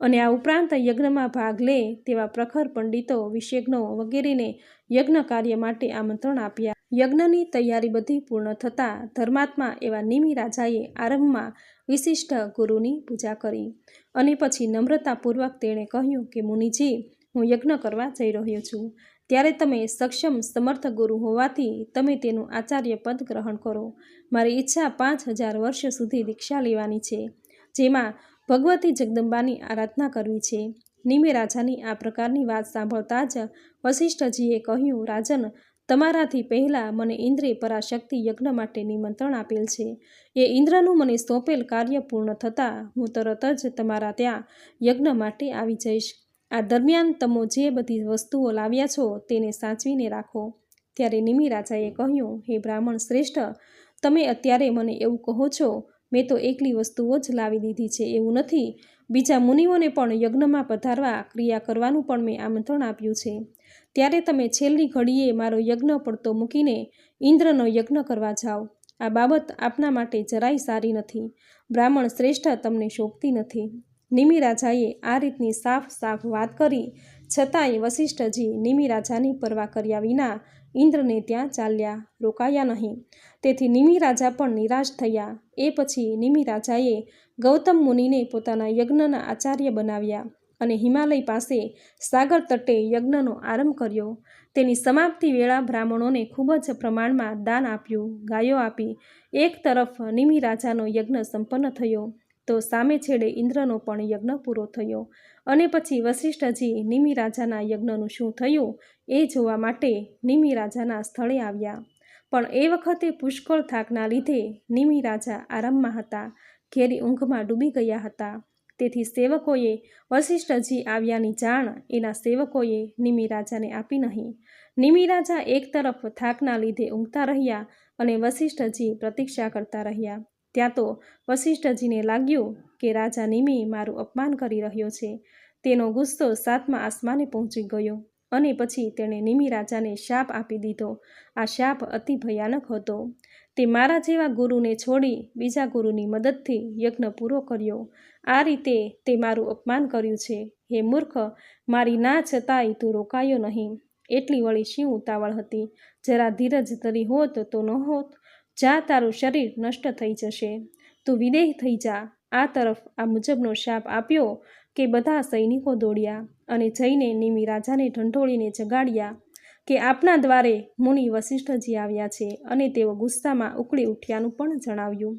અને આ ઉપરાંત યજ્ઞમાં ભાગ લે તેવા પ્રખર પંડિતો, વિશેષજ્ઞો વગેરેને યજ્ઞ કાર્ય માટે આમંત્રણ આપ્યા. યજ્ઞની તૈયારી બધી પૂર્ણ થતાં ધર્માત્મા એવા નિમિ રાજાએ આરંભમાં વિશિષ્ટ ગુરુની પૂજા કરી અને પછી નમ્રતાપૂર્વક તેણે કહ્યું કે મુનિજી, હું યજ્ઞ કરવા જઈ રહ્યો છું. ત્યારે તમે સક્ષમ સમર્થ ગુરુ હોવાથી તમે તેનું આચાર્ય પદ ગ્રહણ કરો. મારી ઈચ્છા 5000 વર્ષ સુધી દીક્ષા લેવાની છે, જેમાં ભગવતી જગદંબાની આરાધના કરવી છે. નિમિ રાજાની આ પ્રકારની વાત સાંભળતા જ વસિષ્ઠજીએ કહ્યું, રાજન, તમારાથી પહેલાં મને ઇન્દ્રે પરાશક્તિ યજ્ઞ માટે નિમંત્રણ આપેલ છે. એ ઇન્દ્રનું મને સોંપેલ કાર્ય પૂર્ણ થતાં હું તરત જ તમારા ત્યાં યજ્ઞ માટે આવી જઈશ. આ દરમિયાન તમે જે બધી વસ્તુઓ લાવ્યા છો તેને સાચવીને રાખો. ત્યારે નિમિ રાજાએ કહ્યું, હે બ્રાહ્મણ શ્રેષ્ઠ, તમે અત્યારે મને એવું કહો છો મેં તો એકલી વસ્તુઓ જ લાવી દીધી છે એવું નથી. બીજા મુનિઓને પણ યજ્ઞમાં પધારવા ક્રિયા કરવાનું પણ મેં આમંત્રણ આપ્યું છે. ત્યારે તમે છેલ્લી ઘડીએ મારો યજ્ઞ પડતો મૂકીને ઇન્દ્રનો યજ્ઞ કરવા જાઓ. આ બાબત આપના માટે જરાય સારી નથી. બ્રાહ્મણ શ્રેષ્ઠ તમને શોભતી નથી. નિમિ રાજાએ આ રીતની સાફ સાફ વાત કરી, છતાંય વસિષ્ઠજી નિમિ રાજાની પરવા કર્યા વિના ઇન્દ્રને ત્યાં ચાલ્યા, રોકાયા નહીં. તેથી નિમિ રાજા પણ નિરાશ થયા. એ પછી નિમિ રાજાએ ગૌતમ મુનિને પોતાના યજ્ઞના આચાર્ય બનાવ્યા અને હિમાલય પાસે સાગર તટે યજ્ઞનો આરંભ કર્યો. તેની સમાપ્તિ વેળા બ્રાહ્મણોને ખૂબ જ પ્રમાણમાં દાન આપ્યું, ગાયો આપી. એક તરફ નિમિ રાજાનો યજ્ઞ સંપન્ન થયો તો સામે છેડે ઇન્દ્રનો પણ યજ્ઞ પૂરો થયો. અને પછી વસિષ્ઠજી નિમિ રાજાના યજ્ઞનું શું થયું એ જોવા માટે નિમિ રાજાના સ્થળે આવ્યા. પણ એ વખતે પુષ્કળ થાકના લીધે નિમિ રાજા આરામમાં હતા, ઘેરી ઊંઘમાં ડૂબી ગયા હતા. તેથી સેવકોએ વસિષ્ઠજી આવ્યાની જાણ એના સેવકોએ નિમિ રાજાને આપી નહીં. નિમિ રાજા એક તરફ થાકના લીધે ઊંઘતા રહ્યા અને વસિષ્ઠજી પ્રતીક્ષા કરતા રહ્યા. ત્યાં તો વસિષ્ઠજીને લાગ્યું કે રાજા નિમિ મારું અપમાન કરી રહ્યો છે. તેનો ગુસ્સો 7મા આસમાને પહોંચી ગયો અને પછી તેણે નિમિ રાજાને શાપ આપી દીધો. આ શાપ અતિ ભયાનક હતો. તે મારા જેવા ગુરુને છોડી બીજા ગુરુની મદદથી યજ્ઞ પૂરો કર્યો. આ રીતે તે મારું અપમાન કર્યું છે. હે મૂર્ખ, મારી ના છતાંય તું રોકાયો નહીં. એટલી વળી શી ઉતાવળ હતી? જરા ધીરજ ધરી હોત તો ન હોત? જા, તારું શરીર નષ્ટ થઈ જશે. તું વિદેહ થઈ જા. આ તરફ આ મુજબનો શાપ આપ્યો કે બધા સૈનિકો દોડ્યા અને જઈને નિમિ રાજાને ઢંઢોળીને જગાડ્યા કે આપના દ્વારે મુનિ વસિષ્ઠજી આવ્યા છે અને તેઓ ગુસ્સામાં ઉકળી ઉઠ્યાનું પણ જણાવ્યું.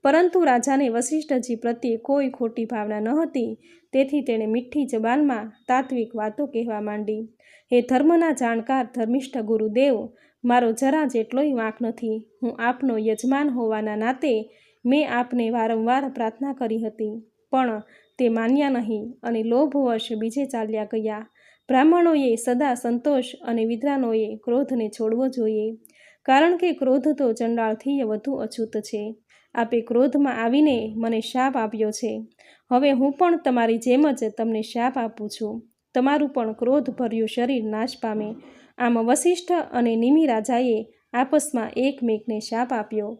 પરંતુ રાજાને વસિષ્ઠજી પ્રત્યે કોઈ ખોટી ભાવના ન હતી. તેથી તેણે મીઠી જબાનમાં તાત્વિક વાતો કહેવા માંડી. હે ધર્મના જાણકાર ધર્મિષ્ઠ ગુરુદેવ, મારો જરા જેટલોય વાંક નથી. હું આપનો યજમાન હોવાના નાતે મેં આપને વારંવાર પ્રાર્થના કરી હતી, પણ તે માન્યા નહીં અને લોભવશ બીજે ચાલ્યા ગયા. બ્રાહ્મણોએ સદા સંતોષ અને વિદ્વાનોએ ક્રોધને છોડવો જોઈએ, કારણ કે ક્રોધ તો ચંડાળથી વધુ અછૂત છે. આપે ક્રોધમાં આવીને મને શાપ આપ્યો છે. હવે હું પણ તમારી જેમ જ તમને શાપ આપું છું. તમારું પણ ક્રોધભર્યું શરીર નાશ પામે. આમ વસિષ્ઠ અને નિમિ રાજાએ આપસમાં એકમેકને શાપ આપ્યો,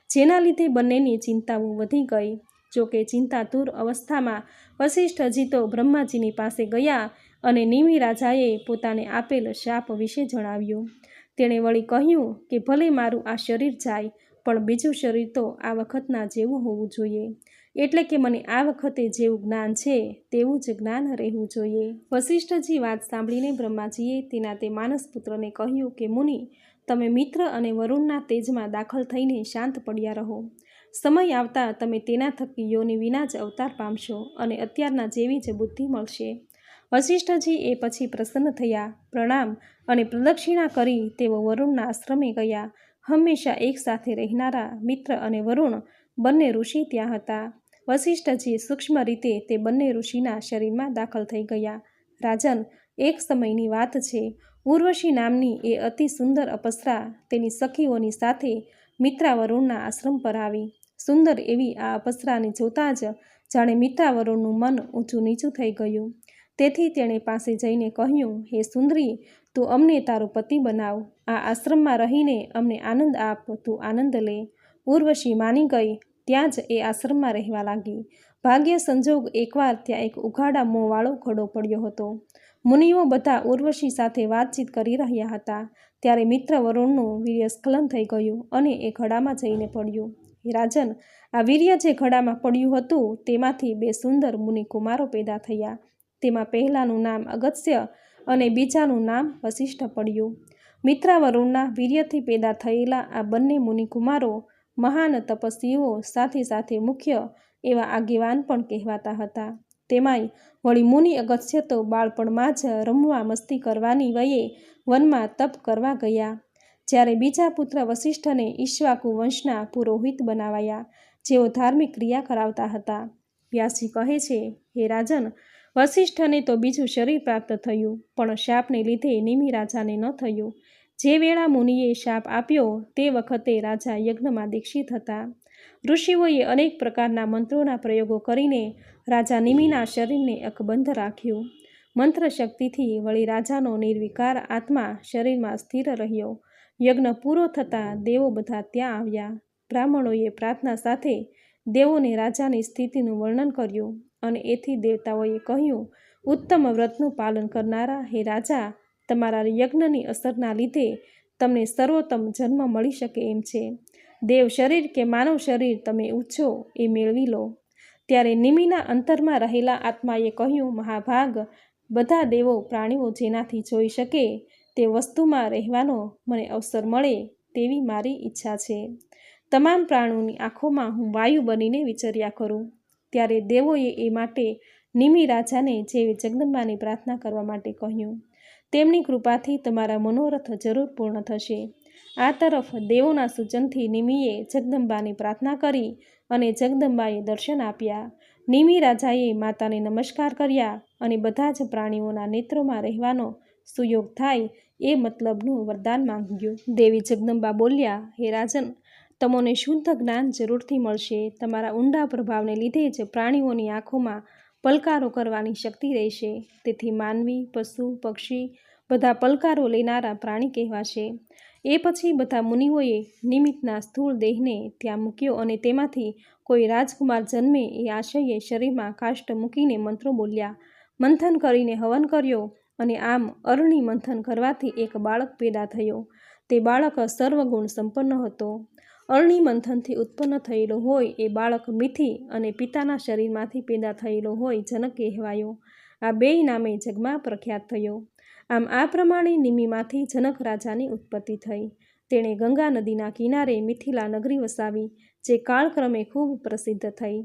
જેના લીધે બંનેની ચિંતાઓ વધી ગઈ. જોકે ચિંતાતુર અવસ્થામાં વસિષ્ઠજી તો બ્રહ્માજીની પાસે ગયા અને નિમિ રાજાએ પોતાને આપેલ શાપ વિશે જણાવ્યું. તેણે વળી કહ્યું કે ભલે મારું આ શરીર જાય, પણ બીજું શરીર તો આ વખતના જેવું હોવું જોઈએ. એટલે કે મને આ વખતે જેવું જ્ઞાન છે તેવું જ જ્ઞાન રહેવું જોઈએ. વસિષ્ઠજી વાત સાંભળીને બ્રહ્માજીએ તેના તે માનસપુત્રને કહ્યું કે મુનિ, તમે મિત્ર અને વરુણના તેજમાં દાખલ થઈને શાંત પડ્યા રહો. સમય આવતા તમે તેના થકી યોનિ વિના જ અવતાર પામશો અને અત્યારના જેવી જ બુદ્ધિ મળશે. વસિષ્ઠજી એ પછી પ્રસન્ન થયા. પ્રણામ અને પ્રદક્ષિણા કરી તેઓ વરુણના આશ્રમે ગયા. હંમેશા એક સાથે રહેનારા મિત્ર અને વરુણ બંને ઋષિ ત્યાં હતા. વસિષ્ઠજી સૂક્ષ્મ રીતે તે બંને ઋષિના શરીરમાં દાખલ થઈ ગયા. રાજન, એક સમયની વાત છે. ઉર્વશી નામની એ અતિ સુંદર અપ્સરા તેની સખીઓની સાથે મિત્રાવરુણના આશ્રમ પર આવી. સુંદર એવી આ અપ્સરાને જોતાં જ જાણે મિત્રાવરુણનું મન ઊંચું નીચું થઈ ગયું. તેથી તેણે પાસે જઈને કહ્યું, હે સુંદરી, તું અમને તારો પતિ બનાવ. આ આશ્રમમાં રહીને અમને આનંદ આપ, તું આનંદ લે. ઉર્વશી માની ગઈ. ત્યાં જ એ આશ્રમમાં રહેવા લાગી. ભાગ્ય સંજોગ એકવાર ત્યાં એક ઉઘાડા મોંવાળો ઘડો પડ્યો હતો. મુનિઓ બધા ઉર્વશી સાથે વાતચીત કરી રહ્યા હતા. ત્યારે મિત્ર વરુણનું વીર્યસ્ખલન થઈ ગયું અને એ ઘડામાં જઈને પડ્યું. હે રાજન, આ વીર્ય જે ઘડામાં પડ્યું હતું તેમાંથી 2 સુંદર મુનિકુમારો પેદા થયા. તેમાં પહેલાનું નામ અગસ્ત્ય અને બીજાનું નામ વસિષ્ઠ પડ્યું. મિત્રાવરુણના વીર્યથી પેદા થયેલા આ બંને મુનિકુમારો મહાન તપસ્વીઓ સાથે સાથે મુખ્ય એવા આગેવાન પણ કહેવાતા હતા. તેમાંય વળી મુનિ અગસ્ત્ય તો બાળપણમાં જ રમવા મસ્તી કરવાની વયે વનમાં તપ કરવા ગયા. જ્યારે બીજા પુત્ર વસિષ્ઠને ઈક્ષ્વાકુ વંશના પુરોહિત બનાવાયા, જેઓ ધાર્મિક ક્રિયા કરાવતા હતા. વ્યાસજી કહે છે, હે રાજન, વસિષ્ઠને તો બીજું શરીર પ્રાપ્ત થયું, પણ શાપને લીધે નિમિ રાજાને ન થયું. જે વેળા મુનિએ શાપ આપ્યો તે વખતે રાજા યજ્ઞમાં દીક્ષિત હતા. ઋષિઓએ અનેક પ્રકારના મંત્રોના પ્રયોગો કરીને રાજા નિમિના શરીરને અકબંધ રાખ્યું. મંત્ર શક્તિથી વળી રાજાનો નિર્વિકાર આત્મા શરીરમાં સ્થિર રહ્યો. યજ્ઞ પૂરો થતાં દેવો બધા ત્યાં આવ્યા. બ્રાહ્મણોએ પ્રાર્થના સાથે દેવોને રાજાની સ્થિતિનું વર્ણન કર્યું અને એથી દેવતાઓએ કહ્યું, ઉત્તમ વ્રતનું પાલન કરનારા હે રાજા, તમારા યજ્ઞની અસરના લીધે તમને સર્વોત્તમ જન્મ મળી શકે એમ છે. દેવ શરીર કે માનવ શરીર તમે ઈચ્છો એ મેળવી લો. ત્યારે નિમિના અંતરમાં રહેલા આત્માએ કહ્યું, મહાભાગ, બધા દેવો પ્રાણીઓ જેનાથી જોઈ શકે તે વસ્તુમાં રહેવાનો મને અવસર મળે તેવી મારી ઈચ્છા છે. તમામ પ્રાણીઓની આંખોમાં હું વાયુ બનીને વિચર્યા કરું. ત્યારે દેવોએ એ માટે નિમિ રાજાને જેવી જગદંબાની પ્રાર્થના કરવા માટે કહ્યું. તેમની કૃપાથી તમારા મનોરથ જરૂર પૂર્ણ થશે. આ તરફ દેવોના સૂચનથી નિમિએ જગદંબાની પ્રાર્થના કરી અને જગદંબાએ દર્શન આપ્યા. નિમિ રાજાએ માતાને નમસ્કાર કર્યા અને બધા જ પ્રાણીઓના નેત્રોમાં રહેવાનો સુયોગ થાય એ મતલબનું વરદાન માંગ્યું. દેવી જગદંબા બોલ્યા, હે રાજન, તમને શુદ્ધ જ્ઞાન જરૂરથી મળશે. તમારા ઊંડા પ્રભાવને લીધે જ પ્રાણીઓની આંખોમાં પલકારો કરવાની શક્તિ રહેશે. તેથી માનવી, પશુ, પક્ષી બધા પલકારો લેનારા પ્રાણી કહેવાશે. એ પછી બધા મુનિઓએ નિમિતના સ્થૂળ દેહને ત્યાં મૂક્યો અને તેમાંથી કોઈ રાજકુમાર જન્મે એ આશયે શરીરમાં કાષ્ઠ મૂકીને મંત્રો બોલ્યા. મંથન કરીને હવન કર્યો અને આમ અરણી મંથન કરવાથી એક બાળક પેદા થયો. તે બાળક સર્વગુણ સંપન્ન હતો. અરણી મંથનથી ઉત્પન્ન થયેલો હોય એ બાળક મિથી અને પિતાના શરીરમાંથી પેદા થયેલો હોય જનક કહેવાયો. આ બેય નામે જગમાં પ્રખ્યાત થયો. આમ આ પ્રમાણે નિમિમાંથી જનક રાજાની ઉત્પત્તિ થઈ. તેણે ગંગા નદીના કિનારે મિથિલા નગરી વસાવી, જે કાળક્રમે ખૂબ પ્રસિદ્ધ થઈ.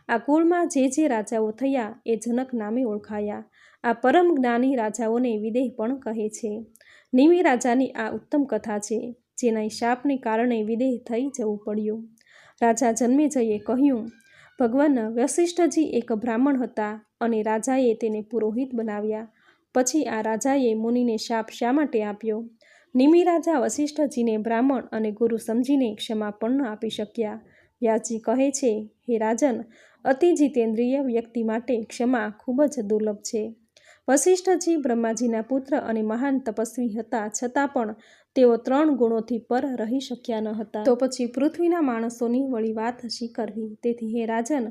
આ કુળમાં જે રાજાઓ થયા એ જનક નામે ઓળખાયા. આ પરમ જ્ઞાની રાજાઓને વિદેહ પણ કહે છે. નિમિ રાજાની આ ઉત્તમ કથા છે, જેના શાપને કારણે વિદેહ થઈ જવું પડ્યું. રાજા જન્મેજયે કહ્યું, ભગવાન વશિષ્ઠજી એક બ્રાહ્મણ હતા અને રાજાએ તેને પુરોહિત બનાવ્યા. પછી આ રાજાએ મુનિને શાપ શા માટે આપ્યો? નિમિ રાજા વશિષ્ઠજીને બ્રાહ્મણ અને ગુરુ સમજીને ક્ષમા પણ ન આપી શક્યા. વ્યાસજી કહે છે, હે રાજન, અતિ જીતેન્દ્રિય વ્યક્તિ માટે ક્ષમા ખૂબ જ દુર્લભ છે. વશિષ્ઠજી બ્રહ્માજીના પુત્ર અને મહાન તપસ્વી હતા, છતાં પણ તેઓ 3 ગુણોથી પર રહી શક્યા ન હતા. તો પછી પૃથ્વીના માણસોની વળી વાત શી કરવી? તેથી હે રાજન,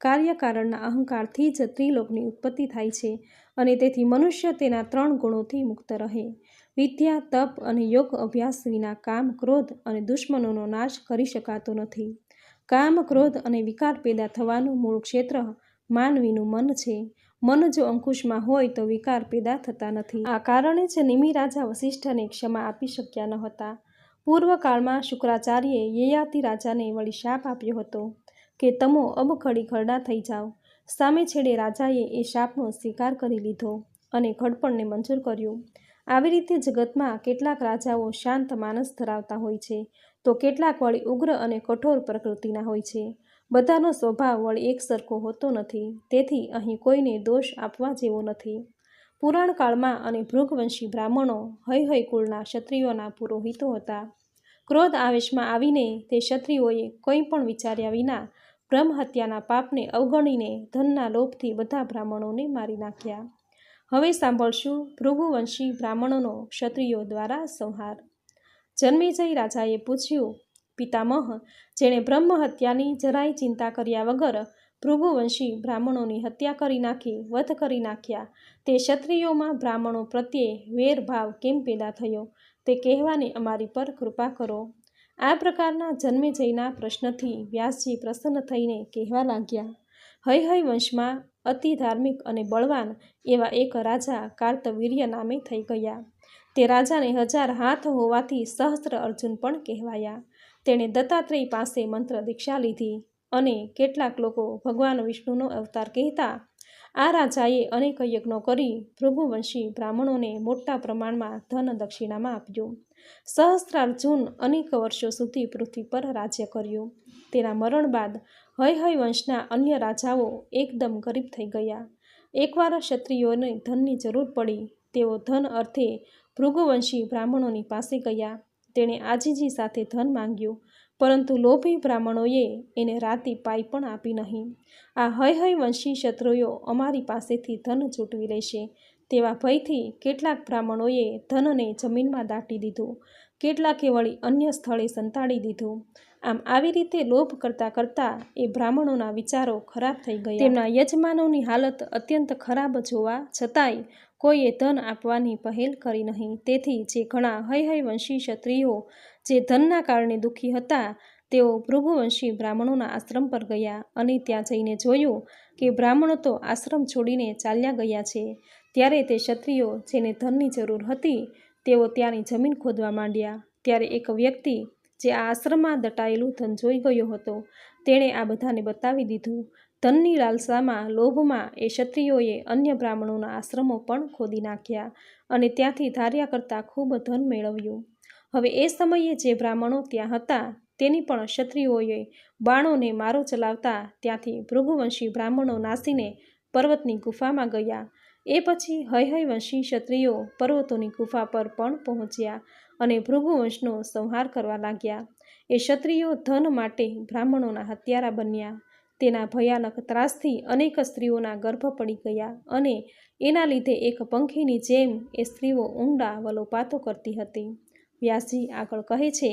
કાર્યકારણના અહંકારથી જ ત્રિલોકની ઉત્પત્તિ થાય છે અને તેથી મનુષ્ય તેના 3 ગુણોથી મુક્ત રહે. વિદ્યા, તપ અને યોગ અભ્યાસ વિના કામ, ક્રોધ અને દુશ્મનોનો નાશ કરી શકાતો નથી. કામ, ક્રોધ અને વિકાર પેદા થવાનું મૂળ ક્ષેત્ર માનવીનું મન છે. મન જો અંકુશમાં હોય તો વિકાર પેદા થતા નથી. આ કારણે જ નિમિ રાજા વશિષ્ઠને ક્ષમા આપી શક્યા ન હતા. પૂર્વકાળમાં શુક્રાચાર્યે યયાતિ રાજાને વળી શાપ આપ્યો હતો કે તમો અબ ખડી ખરડા થઈ જાઓ. સામે છેડે રાજાએ એ શાપનો સ્વીકાર કરી લીધો અને ઘડપણને મંજૂર કર્યું. આવી રીતે જગતમાં કેટલાક રાજાઓ શાંત માનસ ધરાવતા હોય છે, તો કેટલાક વળી ઉગ્ર અને કઠોર પ્રકૃતિના હોય છે. બધાનો સ્વભાવ વળી એક સરખો હોતો નથી. તેથી અહીં કોઈને દોષ આપવા જેવો નથી. પુરાણકાળમાં અને ભૃગવંશી બ્રાહ્મણો હય કુળના ક્ષત્રિયોના પુરોહિતો હતા. ક્રોધ આવેશમાં આવીને તે ક્ષત્રિયોએ કંઈ પણ વિચાર્યા વિના બ્રહ્મ હત્યાના પાપને અવગણીને ધનના લોભથી બધા બ્રાહ્મણોને મારી નાખ્યા. હવે સાંભળશું ભૃગુવંશી બ્રાહ્મણોનો ક્ષત્રિયો દ્વારા સંહાર. જન્મેજય રાજાએ પૂછ્યું, પિતામહ, જેણે બ્રહ્મ હત્યાની જરાય ચિંતા કર્યા વગર ભૃગુવંશી બ્રાહ્મણોની હત્યા કરી નાખી, વધ કરી નાખ્યા, તે ક્ષત્રિયોમાં બ્રાહ્મણો પ્રત્યે વેરભાવ કેમ પેદા થયો તે કહેવાની અમારી પર કૃપા કરો. આ પ્રકારના જન્મેજયના પ્રશ્નથી વ્યાસજી પ્રસન્ન થઈને કહેવા લાગ્યા. હય વંશમાં અતિ ધાર્મિક અને બળવાન એવા એક રાજા કાર્તવીર્ય નામે થઈ ગયા. તે રાજાને 1000 હાથ હોવાથી સહસ્ત્ર અર્જુન પણ કહેવાયા. તેણે દત્તાત્રેય પાસે મંત્ર દીક્ષા લીધી અને કેટલાક લોકો ભગવાન વિષ્ણુનો અવતાર કહેતા. આ રાજાએ અનેક યજ્ઞો કરી ભૃગુવંશી બ્રાહ્મણોને મોટા પ્રમાણમાં ધન દક્ષિણામાં આપ્યું. સહસ્ત્રાર્જુન અનેક વર્ષો સુધી પૃથ્વી પર રાજ્ય કર્યું. તેના મરણ બાદ હય વંશના અન્ય રાજાઓ એકદમ ગરીબ થઈ ગયા. એકવાર ક્ષત્રિયોને ધનની જરૂર પડી. તેઓ ધન અર્થે ભૃગુવંશી બ્રાહ્મણોની પાસે ગયા. તેણે આજીજી સાથે ધન માંગ્યું, પરંતુ લોભી બ્રાહ્મણોએ એને રાતી પાઈ પણ આપી નહીં. આ હય વંશી ક્ષત્રિયો અમારી પાસેથી ધન ચૂંટવી લેશે તેવા ભયથી કેટલાક બ્રાહ્મણોએ ધનને જમીનમાં દાટી દીધું, કેટલાકે વળી અન્ય સ્થળે સંતાડી દીધું. આમ આવી રીતે લોભ કરતાં કરતાં એ બ્રાહ્મણોના વિચારો ખરાબ થઈ ગયા. તેમના યજમાનોની હાલત અત્યંત ખરાબ જોવા છતાંય કોઈએ ધન આપવાની પહેલ કરી નહીં. તેથી જે ઘણા હય વંશી ક્ષત્રિયો જે ધનના કારણે દુઃખી હતા, તેઓ ભૃગુવંશી બ્રાહ્મણોના આશ્રમ પર ગયા અને ત્યાં જઈને જોયું કે બ્રાહ્મણો તો આશ્રમ છોડીને ચાલ્યા ગયા છે. ત્યારે તે ક્ષત્રિયો જેને ધનની જરૂર હતી, તેઓ ત્યાંની જમીન ખોદવા માંડ્યા. ત્યારે એક વ્યક્તિ જે આ આશ્રમમાં દટાયેલું ધન જોઈ ગયો હતો, તેણે આ બધાને બતાવી દીધું. ધનની લાલસામાં, લોભમાં એ ક્ષત્રિયોએ અન્ય બ્રાહ્મણોના આશ્રમો પણ ખોદી નાખ્યા અને ત્યાંથી ધાર્યા કરતાં ખૂબ ધન મેળવ્યું. હવે એ સમયે જે બ્રાહ્મણો ત્યાં હતા, તેની પણ ક્ષત્રિયોએ બાણોને મારો ચલાવતા ત્યાંથી ભૃગુવંશી બ્રાહ્મણો નાસીને પર્વતની ગુફામાં ગયા. એ પછી હય વંશી ક્ષત્રિયો પર્વતોની ગુફા પર પણ પહોંચ્યા અને ભૃગુવંશનો સંહાર કરવા લાગ્યા. એ ક્ષત્રિયો ધન માટે બ્રાહ્મણોના હત્યારા બન્યા. તેના ભયાનક ત્રાસથી અનેક સ્ત્રીઓના ગર્ભ પડી ગયા અને એના લીધે એક પંખીની જેમ એ સ્ત્રીઓ ઊંડા વલોપાતો કરતી હતી. વ્યાસજી આગળ કહે છે,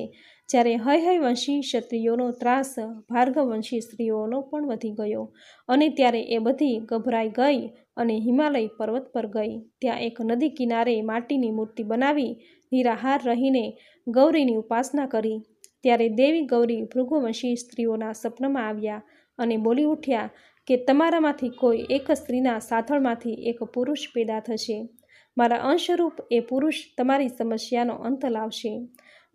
જ્યારે હય વંશી ક્ષત્રિયોનો ત્રાસ ભાર્ગવવંશી સ્ત્રીઓનો પણ વધી ગયો અને ત્યારે એ બધી ગભરાઈ ગઈ અને હિમાલય પર્વત પર ગઈ. ત્યાં એક નદી કિનારે માટીની મૂર્તિ બનાવી નિરાહાર રહીને ગૌરીની ઉપાસના કરી. ત્યારે દેવી ગૌરી ભૃગુવંશી સ્ત્રીઓના સપનમાં આવ્યા અને બોલી ઉઠ્યા કે તમારામાંથી કોઈ એક સ્ત્રીના સાથળમાંથી એક પુરુષ પેદા થશે. મારા અંશરૂપ એ પુરુષ તમારી સમસ્યાનો અંત લાવશે.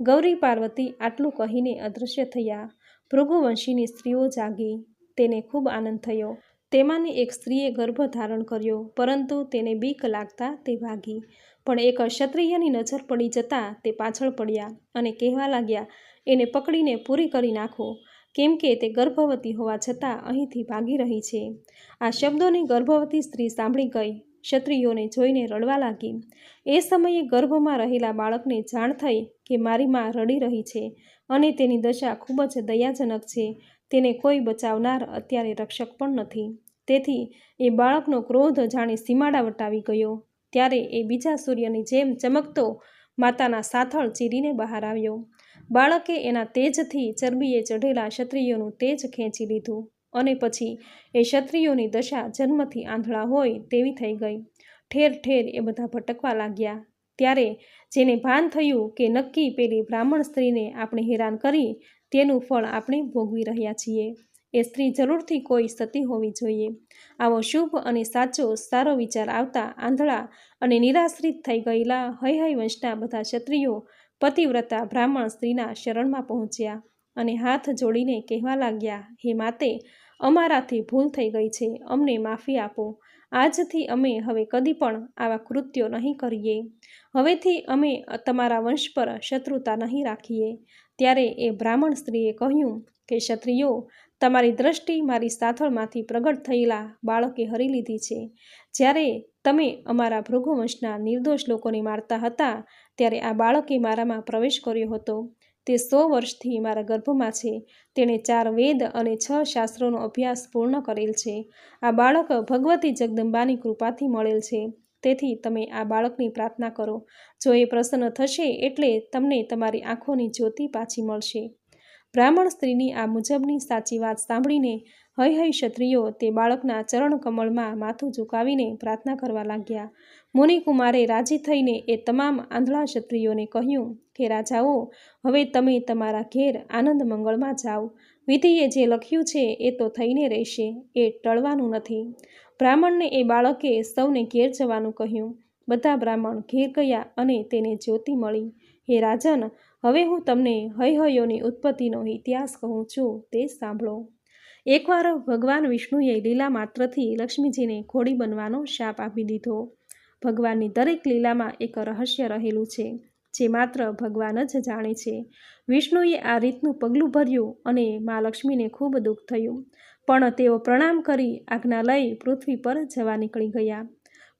ગૌરી પાર્વતી આટલું કહીને અદૃશ્ય થયા. ભૃગુવંશીની સ્ત્રીઓ જાગી. તેને ખૂબ આનંદ થયો. તેમાંની એક સ્ત્રીએ ગર્ભ ધારણ કર્યો, પરંતુ તેને બીક લાગતા તે ભાગી. પણ એક ક્ષત્રિયની નજર પડી જતાં તે પાછળ પડ્યા અને કહેવા લાગ્યા, એને પકડીને પૂરી કરી નાખો, કેમ કે તે ગર્ભવતી હોવા છતાં અહીંથી ભાગી રહી છે. આ શબ્દોની ગર્ભવતી સ્ત્રી સાંભળી ગઈ. ક્ષત્રિયોને જોઈને રડવા લાગી. એ સમયે ગર્ભમાં રહેલા બાળકને જાણ થઈ કે મારી માં રડી રહી છે અને તેની દશા ખૂબ જ દયાજનક છે. તેને કોઈ બચાવનાર અત્યારે રક્ષક પણ નથી. તેથી એ બાળકનો ક્રોધ જાણે સીમાડા વટાવી ગયો. ત્યારે એ બીજા સૂર્યની જેમ ચમકતો માતાના સાથળ ચીરીને બહાર આવ્યો. બાળકે એના તેજથી ચરબીએ ચઢેલા ક્ષત્રિયોનું તેજ ખેંચી લીધું અને પછી એ ક્ષત્રિયોની દશા જન્મથી આંધળા હોય તેવી થઈ ગઈ. ઠેર ઠેર એ બધા ભટકવા લાગ્યા. ત્યારે જેને ભાન થયું કે નક્કી પેલી બ્રાહ્મણ સ્ત્રીને આપણે હેરાન કરી, તેનું ફળ આપણે ભોગવી રહ્યા છીએ. એ સ્ત્રી જરૂરથી કોઈ સતી હોવી જોઈએ. આવો શુભ અને સારો વિચાર આવતા આંધળા અને નિરાશ્રિત થઈ ગયેલા હય વંશના બધા ક્ષત્રિયો પતિવ્રતા બ્રાહ્મણ સ્ત્રીના શરણમાં પહોંચ્યા અને હાથ જોડીને કહેવા લાગ્યા, હે માતે, અમારાથી ભૂલ થઈ ગઈ છે, અમને માફી આપો. આજથી અમે હવે કદી પણ આવા કૃત્યો નહીં કરીએ. હવેથી અમે તમારા વંશ પર શત્રુતા નહીં રાખીએ. ત્યારે એ બ્રાહ્મણ સ્ત્રીએ કહ્યું કે ક્ષત્રિયો, તમારી દ્રષ્ટિ મારી સાથળમાંથી પ્રગટ થયેલા બાળકે હરી લીધી છે. જ્યારે તમે અમારા ભૃગુવંશના નિર્દોષ લોકોને મારતા હતા, ત્યારે આ બાળકે મારામાં પ્રવેશ કર્યો હતો. તે 100 વર્ષથી મારા ગર્ભમાં છે. તેણે 4 વેદ અને 6 શાસ્ત્રોનો અભ્યાસ પૂર્ણ કરેલ છે. આ બાળક ભગવતી જગદંબાની કૃપાથી મળેલ છે. તેથી તમે આ બાળકની પ્રાર્થના કરો. જો એ પ્રસન્ન થશે એટલે તમને તમારી આંખોની જ્યોતિ પાછી મળશે. બ્રાહ્મણ સ્ત્રીની આ મુજબની સાચી વાત સાંભળીને હય ક્ષત્રિયો તે બાળકના ચરણ કમળમાં માથું ઝુકાવીને પ્રાર્થના કરવા લાગ્યા. મુનિકુમારે રાજી થઈને એ તમામ આંધળા ક્ષત્રિયોને કહ્યું કે રાજાઓ, હવે તમે તમારા ઘેર આનંદ મંગળમાં જાઓ. વિધિએ જે લખ્યું છે એ તો થઈને રહેશે, એ ટળવાનું નથી. બ્રાહ્મણને એ બાળકે સૌને ઘેર જવાનું કહ્યું. બધા બ્રાહ્મણ ઘેર ગયા અને તેને જ્યોતિ મળી. હે રાજન, હવે હું તમને હયોની ઉત્પત્તિનો ઇતિહાસ કહું છું, તે સાંભળો. એકવાર ભગવાન વિષ્ણુએ લીલા માત્રથી લક્ષ્મીજીને ઘોડી બનવાનો શાપ આપી દીધો. ભગવાનની દરેક લીલામાં એક રહસ્ય રહેલું છે, જે માત્ર ભગવાન જ જાણે છે. વિષ્ણુએ આ રીતનું પગલું ભર્યું અને મા લક્ષ્મીને ખૂબ દુઃખ થયું, પણ તેઓ પ્રણામ કરી આજ્ઞા લઈ પૃથ્વી પર જવા નીકળી ગયા.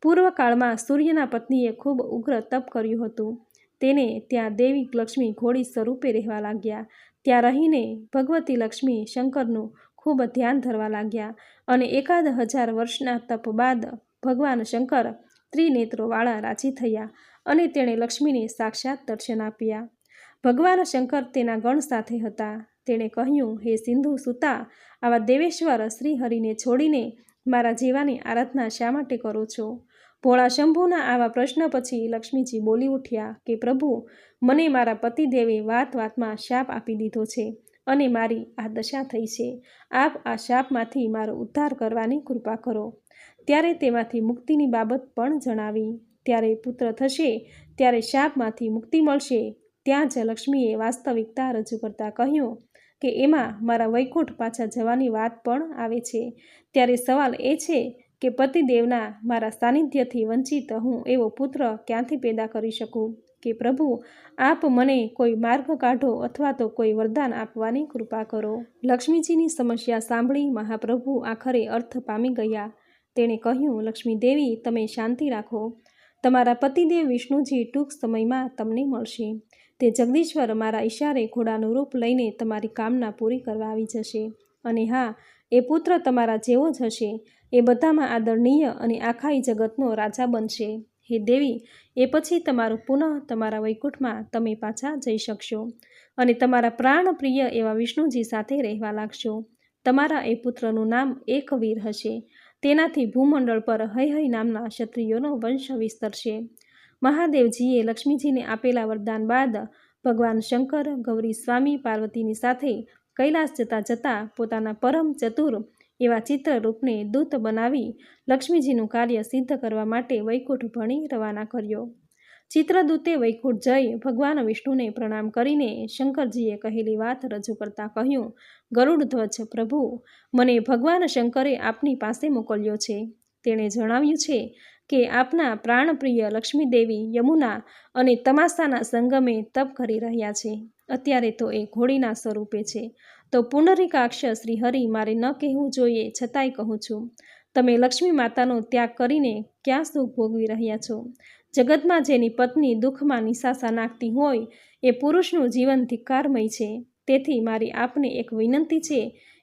પૂર્વકાળમાં સૂર્યના પત્નીએ ખૂબ ઉગ્ર તપ કર્યું હતું. તેને ત્યાં દેવી લક્ષ્મી ઘોડી સ્વરૂપે રહેવા લાગ્યા. ત્યાં રહીને ભગવતી લક્ષ્મી શંકરનું ખૂબ ધ્યાન ધરવા લાગ્યા અને 1000 વર્ષના તપ બાદ ભગવાન શંકર ત્રિનેત્રોવાળા રાજી થયા અને તેણે લક્ષ્મીને સાક્ષાત દર્શન આપ્યા. ભગવાન શંકર તેના ગણ સાથે હતા. તેણે કહ્યું, હે સિંધુ સુતા, આવા દેવેશ્વર શ્રી હરિને છોડીને મારા જેવાની આરાધના શા માટે કરો છો? ભોળા શંભુના આવા પ્રશ્ન પછી લક્ષ્મીજી બોલી ઉઠ્યા કે પ્રભુ, મને મારા પતિદેવે વાત વાતમાં શાપ આપી દીધો છે અને મારી આ દશા થઈ છે. આપ આ શાપમાંથી મારો ઉદ્ધાર કરવાની કૃપા કરો. ત્યારે તેમાંથી મુક્તિની બાબત પણ જણાવી. ત્યારે પુત્ર થશે ત્યારે શાપમાંથી મુક્તિ મળશે. ત્યાં જ લક્ષ્મીએ વાસ્તવિકતા રજૂ કરતા કહ્યું કે એમાં મારા વૈકુંઠ પાછા જવાની વાત પણ આવે છે. ત્યારે સવાલ એ છે કે પતિદેવના મારા સાનિધ્યથી વંચિત હું એવો પુત્ર ક્યાંથી પેદા કરી શકું કે પ્રભુ, આપ મને કોઈ માર્ગ કાઢો અથવા તો કોઈ વરદાન આપવાની કૃપા કરો. લક્ષ્મીજીની સમસ્યા સાંભળી મહાપ્રભુ આખરે અર્થ પામી ગયા. તેણે કહ્યું, લક્ષ્મી દેવી, તમે શાંતિ રાખો. તમારા પતિદેવ વિષ્ણુજી ટૂંક સમયમાં તમને મળશે. તે જગદીશ્વર મારા ઈશારે ઘોડાનું રૂપ લઈને તમારી કામના પૂરી કરવા આવી જશે. અને હા, એ પુત્ર તમારા જેવો જ હશે. એ બધામાં આદરણીય અને આખાઈ જગતનો રાજા બનશે. હે દેવી, એ પછી તમારું પુનઃ તમારા વૈકુંઠમાં તમે પાછા જઈ શકશો અને તમારા પ્રાણ પ્રિય એવા વિષ્ણુજી સાથે રહેવા લાગશો. તમારા એ પુત્રનું નામ એકવીર હશે. તેનાથી ભૂમંડળ પર હૈ નામના ક્ષત્રિયોનો વંશ વિસ્તરશે. મહાદેવજીએ લક્ષ્મીજીને આપેલા વરદાન બાદ ભગવાન શંકર ગૌરી સ્વામી પાર્વતીની સાથે કૈલાસ જતા જતા પોતાના પરમ ચતુર એવા ચિત્રરૂપને દૂત બનાવી લક્ષ્મીજીનું કાર્ય સિદ્ધ કરવા માટે વૈકુંઠ ભણી રવાના કર્યો. ચિત્રદૂતે વૈકુંઠ જઈ ભગવાન વિષ્ણુને પ્રણામ કરીને શંકરજીએ કહેલી વાત રજૂ કરતા કહ્યું, ગરુડધ્વજ પ્રભુ, મને ભગવાન શંકરે આપની પાસે મોકલ્યો છે. તેણે જણાવ્યું છે કે આપના પ્રાણપ્રિય લક્ષ્મીદેવી યમુના અને તમાસાના સંગમે તપ કરી રહ્યા છે. અત્યારે તો એ ઘોડીના સ્વરૂપે છે. તો પુનરીકાક્ષ શ્રી હરિ મારે ન કહેવું જોઈએ, છતાંય કહું છું, તમે લક્ષ્મી માતાનો ત્યાગ કરીને ક્યાં સુખ ભોગવી રહ્યા છો? જગતમાં જેની પત્ની દુઃખમાં નિશાસા નાખતી હોય એ પુરુષનું જીવન ધિક્કારમય છે. તેથી મારી આપને એક વિનંતી છે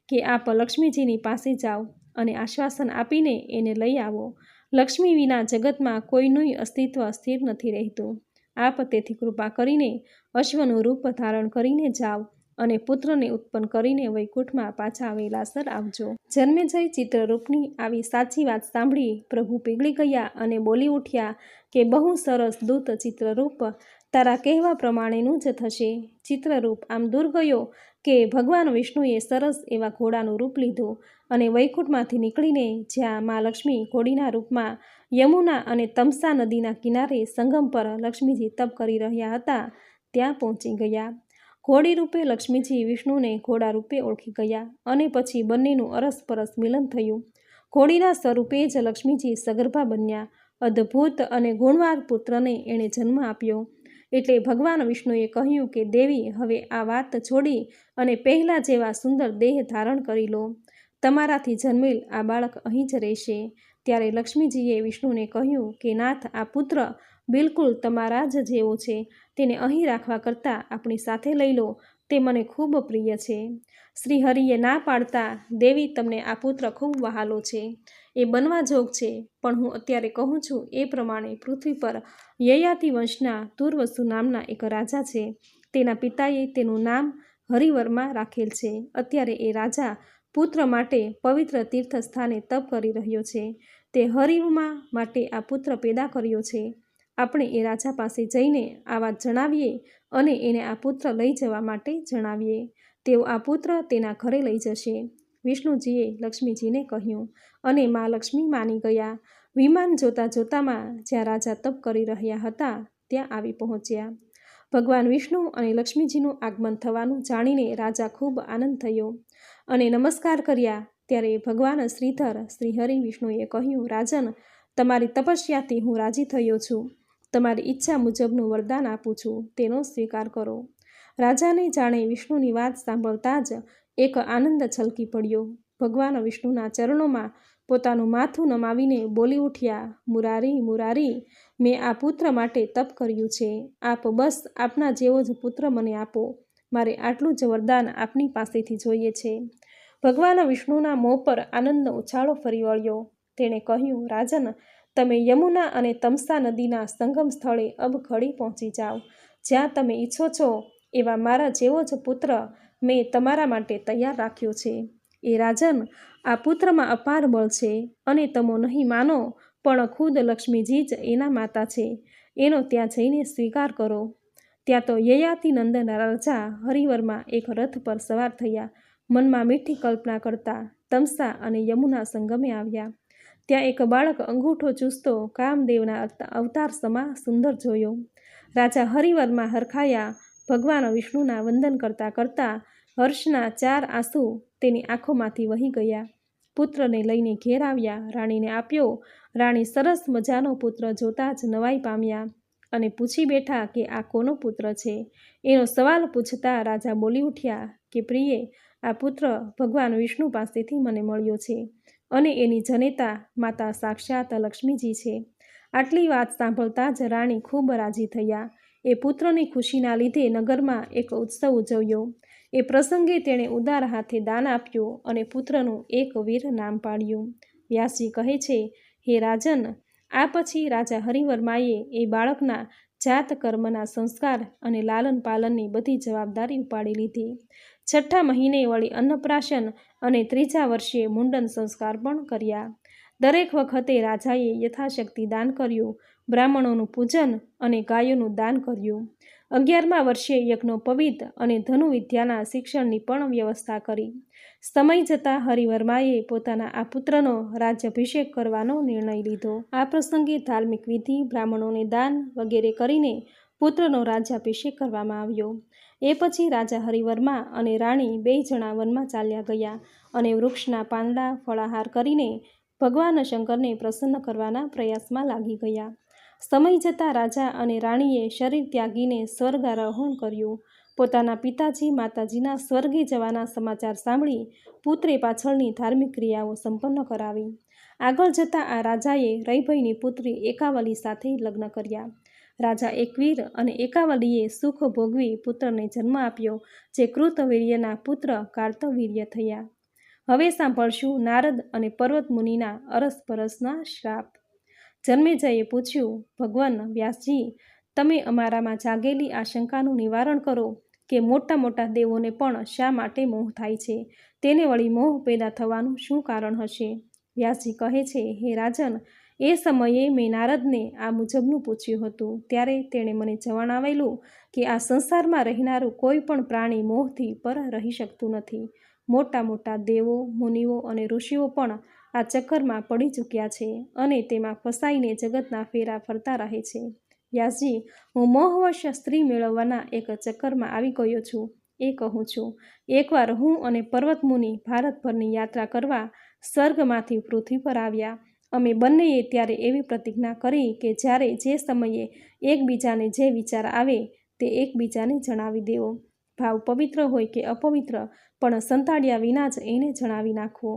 કે આપ લક્ષ્મીજીની પાસે જાઓ અને આશ્વાસન આપીને એને લઈ આવો. લક્ષ્મી વિના જગતમાં કોઈનું અસ્તિત્વ સ્થિર નથી રહેતું. આપ તેથી કૃપા કરીને અશ્વનું રૂપ ધારણ કરીને જાઓ અને પુત્રને ઉત્પન્ન કરીને વૈકુંઠમાં પાછા વેલાસર આવજો. જન્મેજય ચિત્રરૂપની આવી સાચી વાત સાંભળી પ્રભુ પીગળી ગયા અને બોલી ઉઠ્યા કે બહુ સરસ દૂત ચિત્રરૂપ, તારા કહેવા પ્રમાણેનું જ થશે. ચિત્રરૂપ આમ દૂર ગયો કે ભગવાન વિષ્ણુએ સરસ એવા ઘોડાનું રૂપ લીધું અને વૈકુંઠમાંથી નીકળીને જ્યાં મા લક્ષ્મી ઘોડીના રૂપમાં યમુના અને તમસા નદીના કિનારે સંગમ પર લક્ષ્મીજી તપ કરી રહ્યા હતા ત્યાં પહોંચી ગયા. ઘોડી રૂપે લક્ષ્મીજી વિષ્ણુને ઘોડા રૂપે ઓળખી ગયા અને પછી બંનેનું અરસપરસ મિલન થયું. ઘોડીના સ્વરૂપે જ લક્ષ્મીજી સગર્ભા બન્યા. અદ્ભુત અને ગુણવાન પુત્રને એણે જન્મ આપ્યો. એટલે ભગવાન વિષ્ણુએ કહ્યું કે દેવી, હવે આ વાત છોડી અને પહેલાં જેવા સુંદર દેહ ધારણ કરી લો. તમારાથી જન્મેલ આ બાળક અહીં જ રહેશે. ત્યારે લક્ષ્મીજીએ વિષ્ણુને કહ્યું કે નાથ, આ પુત્ર બિલકુલ તમારા જ જેવો છે. તેને અહીં રાખવા કરતાં આપણી સાથે લઈ લો. તે મને ખૂબ પ્રિય છે. શ્રી હરિએ ના પાડતા, દેવી, તમને આ પુત્ર ખૂબ વહાલો છે. એ બનવા જોગ છે. પણ હું અત્યારે કહું છું એ પ્રમાણે પૃથ્વી પર યયાતિ વંશના તુર્વસુ નામના એક રાજા છે. તેના પિતાએ તેનું નામ હરિવર્મા રાખેલ છે. અત્યારે એ રાજા પુત્ર માટે પવિત્ર તીર્થ સ્થાને તપ કરી રહ્યો છે. તે હરિવર્મા માટે આ પુત્ર પેદા કર્યો છે. આપણે એ રાજા પાસે જઈને આ વાત જણાવીએ અને એને આ પુત્ર લઈ જવા માટે જણાવીએ. તેઓ આ પુત્ર તેના ઘરે લઈ જશે. વિષ્ણુજીએ લક્ષ્મીજીને કહ્યું અને મા લક્ષ્મી માની ગયા. વિમાન જોતા જોતામાં જ્યાં રાજા તપ કરી રહ્યા હતા ત્યાં આવી પહોંચ્યા. ભગવાન વિષ્ણુ અને લક્ષ્મીજીનું આગમન થવાનું જાણીને રાજા ખૂબ આનંદ થયો અને નમસ્કાર કર્યા. ત્યારે ભગવાન શ્રીધર શ્રી હરિ વિષ્ણુએ કહ્યું, રાજન, તમારી તપસ્યાથી હું રાજી થયો છું. તમારી ઈચ્છા મુજબનું વરદાન આપું છું, તેનો સ્વીકાર કરો. રાજાને જાણે વિષ્ણુની વાત સાંભળતા જ એક આનંદ છલકી પડ્યો. ભગવાન વિષ્ણુના ચરણોમાં પોતાનું માથું નમાવીને બોલી ઉઠ્યા, મુરારી, મુરારી, મેં આ પુત્ર માટે તપ કર્યું છે. આપ બસ આપના જેવો જ પુત્ર મને આપો. મારે આટલું જ વરદાન આપની પાસેથી જોઈએ છે. ભગવાન વિષ્ણુના મોં પર આનંદનો ઉછાળો ફરી વળ્યો. તેણે કહ્યું, રાજન, તમે યમુના અને તમસા નદીના સંગમ સ્થળે અબ ઘડી પહોંચી જાઓ. જ્યાં તમે ઈચ્છો છો એવા મારા જેવો જ પુત્ર મેં તમારા માટે તૈયાર રાખ્યો છે. એ રાજન, આ પુત્રમાં અપાર બળ છે અને તમો નહીં માનો પણ ખુદ લક્ષ્મીજી જ એના માતા છે. એનો ત્યાં જઈને સ્વીકાર કરો. ત્યાં તો યયાતિ નંદન રાજા હરિવર્મા એક રથ પર સવાર થયા. મનમાં મીઠી કલ્પના કરતા તમસા અને યમુના સંગમે આવ્યા. ત્યાં એક બાળક અંગૂઠો ચૂસતો કામદેવના અવતાર સમા સુંદર જોયો. રાજા હરિવર્મા હરખાયા. ભગવાન વિષ્ણુના વંદન કરતા કરતા હર્ષના 4 આંસુ તેની આંખોમાંથી વહી ગયા. પુત્રને લઈને ઘેર આવ્યા, રાણીને આપ્યો. રાણી સરસ મજાનો પુત્ર જોતાં જ નવાઈ પામ્યા અને પૂછી બેઠા કે આ કોનો પુત્ર છે. એનો સવાલ પૂછતા રાજા બોલી ઉઠ્યા કે પ્રિયે, આ પુત્ર ભગવાન વિષ્ણુ પાસેથી મને મળ્યો છે અને એની જનેતા માતા સાક્ષાત લક્ષ્મીજી છે. આટલી વાત સાંભળતા જ રાણી ખૂબ રાજી થયા. એ પુત્રની ખુશીના લીધે નગરમાં એક ઉત્સવ ઉજવ્યો. એ પ્રસંગે તેણે ઉદાર હાથે દાન આપ્યું અને પુત્રનું એક વીર નામ પાડ્યું. વ્યાસજી કહે છે, હે રાજન, આ પછી રાજા હરિવર્માએ એ બાળકના જાત કર્મના સંસ્કાર અને લાલન પાલનની બધી જવાબદારી ઉપાડી લીધી. 6ઠા મહિને વળી અન્નપ્રાશન અને 3જા વર્ષે મુંડન સંસ્કાર પણ કર્યા. દરેક વખતે રાજાએ યથાશક્તિ દાન કર્યું. બ્રાહ્મણોનું પૂજન અને ગાયોનું દાન કર્યું. 11મા વર્ષે યજ્ઞોપવિત અને ધનુવિદ્યાના શિક્ષણની પણ વ્યવસ્થા કરી. સમય જતાં હરિવર્માએ પોતાના આ પુત્રનો રાજ્યાભિષેક કરવાનો નિર્ણય લીધો. આ પ્રસંગે ધાર્મિક વિધિ, બ્રાહ્મણોને દાન વગેરે કરીને પુત્રનો રાજ્યાભિષેક કરવામાં આવ્યો. એ પછી રાજા હરિવર્મા અને રાણી 2 જણા વનમાં ચાલ્યા ગયા અને વૃક્ષના પાંદડા ફળાહાર કરીને ભગવાન શંકરને પ્રસન્ન કરવાના પ્રયાસમાં લાગી ગયા. સમય જતાં રાજા અને રાણીએ શરીર ત્યાગીને સ્વર્ગારોહણ કર્યું. પોતાના પિતાજી માતાજીના સ્વર્ગે જવાના સમાચાર સાંભળી પુત્રે પાછળની ધાર્મિક ક્રિયાઓ સંપન્ન કરાવી. આગળ જતાં આ રાજાએ રૈભઈની પુત્રી એકાવલી સાથે લગ્ન કર્યા. રાજા એકવીર અને એકાવલીએ સુખ ભોગવી પુત્રને જન્મ આપ્યો, જે કૃતવીર્યના પુત્ર કાર્તવીર્ય થયા. હવે સાંભળશું નારદ અને પર્વત મુનિના અરસપરસના શ્રાપ. જન્મેજયે પૂછ્યું, ભગવાન વ્યાસજી, તમે અમારામાં જાગેલી આ શંકાનું નિવારણ કરો કે મોટા મોટા દેવોને પણ શા માટે મોહ થાય છે? તેને વળી મોહ પેદા થવાનું શું કારણ હશે? વ્યાસજી કહે છે, હે રાજન, એ સમયે મેં નારદને આ મુજબનું પૂછ્યું હતું. ત્યારે તેણે મને જણાવેલું કે આ સંસારમાં રહેનારું કોઈ પણ પ્રાણી મોહથી પર રહી શકતું નથી. મોટા મોટા દેવો, મુનિઓ અને ઋષિઓ પણ આ ચક્કરમાં પડી ચૂક્યા છે અને તેમાં ફસાઈને જગતના ફેરા ફરતા રહે છે. વ્યાસજી, હું મોહવશ સ્ત્રી મેળવવાના એક ચક્કરમાં આવી ગયો છું. એ કહું છું, એકવાર હું અને પર્વત મુનિ ભારતભરની યાત્રા કરવા સ્વર્ગમાંથી પૃથ્વી પર આવ્યા. અમે બંનેએ ત્યારે એવી પ્રતિજ્ઞા કરી કે જ્યારે જે સમયે એકબીજાને જે વિચાર આવે તે એકબીજાને જણાવી દેવો. ભાવ પવિત્ર હોય કે અપવિત્ર, પણ સંતાડ્યા વિના જ એને જણાવી નાખવો.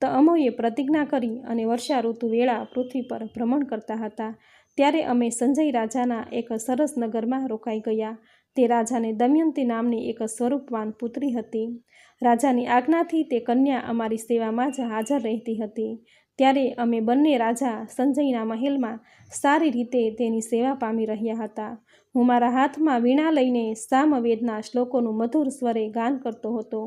તો અમોએ પ્રતિજ્ઞા કરી અને વર્ષા ઋતુ વેળા પૃથ્વી પર ભ્રમણ કરતા હતા. ત્યારે અમે સંજય રાજાના એક સરસ નગરમાં રોકાઈ ગયા. તે રાજાને દમયંતી નામની એક સ્વરૂપવાન પુત્રી હતી. રાજાની આજ્ઞાથી તે કન્યા અમારી સેવામાં જ હાજર રહેતી હતી. ત્યારે અમે બંને રાજા સંજયના મહેલમાં સારી રીતે તેની સેવા પામી રહ્યા હતા. હું મારા હાથમાં વીણા લઈને સામવેદના શ્લોકોનું મધુર સ્વરે ગાન કરતો હતો.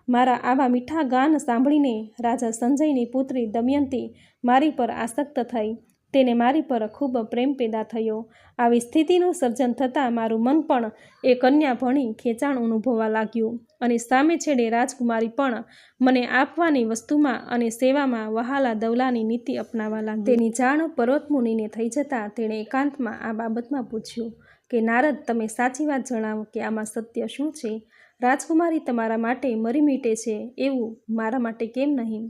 મારા આવા મીઠા ગાન સાંભળીને રાજા સંજયની પુત્રી દમયંતી મારી પર આસક્ત થઈ. તેને મારી પર ખૂબ પ્રેમ પેદા થયો. આવી સ્થિતિનું સર્જન થતાં મારું મન પણ એ કન્યા ભણી ખેંચાણ અનુભવવા લાગ્યું અને સામે છેડે રાજકુમારી પણ મને આપવાની વસ્તુમાં અને સેવામાં વહાલા દવલાની નીતિ અપનાવવા લાગી. તેની જાણ પર્વત મુનિને થઈ જતાં તેણે એકાંતમાં આ બાબતમાં પૂછ્યું કે નારદ, તમે સાચી વાત જણાવો કે આમાં સત્ય શું છે? રાજકુમારી તમારા માટે મરી મીટે છે એવું મારા માટે કેમ નહીં?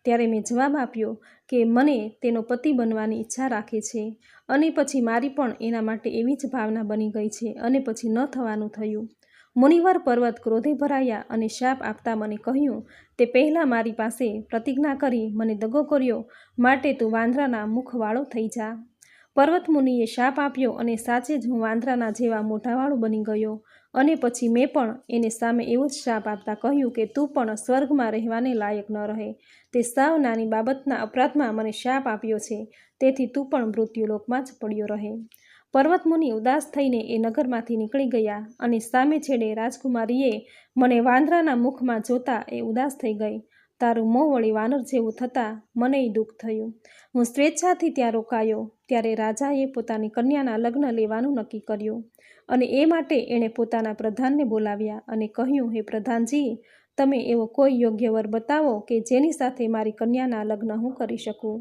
ત્યારે મેં જવાબ આપ્યો કે મને તેનો પતિ બનવાની ઈચ્છા રાખે છે અને પછી મારી પણ એના માટે એવી જ ભાવના બની ગઈ છે અને પછી ન થવાનું થયું. મુનિવર પર્વત ક્રોધે ભરાયા અને શાપ આપતા મને કહ્યું, તે પહેલાં મારી પાસે પ્રતિજ્ઞા કરી મને દગો કર્યો, માટે તું વાંદરાના મુખવાળો થઈ જા. પર્વત મુનિએ શાપ આપ્યો અને સાચે જ હું વાંદરાના જેવા મોઢાવાળો બની ગયો. અને પછી મેં પણ એને સામે એવો જ શાપ આપતા કહ્યું કે તું પણ સ્વર્ગમાં રહેવાને લાયક ન રહે. તે સાવ નાની બાબતના અપરાધમાં મને શાપ આપ્યો છે, તેથી તું પણ મૃત્યુલોકમાં જ પડ્યો રહે. પર્વત મુનિ ઉદાસ થઈને એ નગરમાંથી નીકળી ગયા અને સામે છેડે રાજકુમારીએ મને વાંદરાના મુખમાં જોતા એ ઉદાસ થઈ ગઈ. તારું મોં વળી વાનર જેવું થતાં મનેય દુઃખ થયું. હું સ્વેચ્છાથી ત્યાં રોકાયો. ત્યારે રાજાએ પોતાની કન્યાના લગ્ન લેવાનું નક્કી કર્યું અને એ માટે એણે પોતાના પ્રધાનને બોલાવ્યા અને કહ્યું, હે પ્રધાનજી, તમે એવો કોઈ યોગ્ય વર બતાવો કે જેની સાથે મારી કન્યાના લગ્ન હું કરી શકું.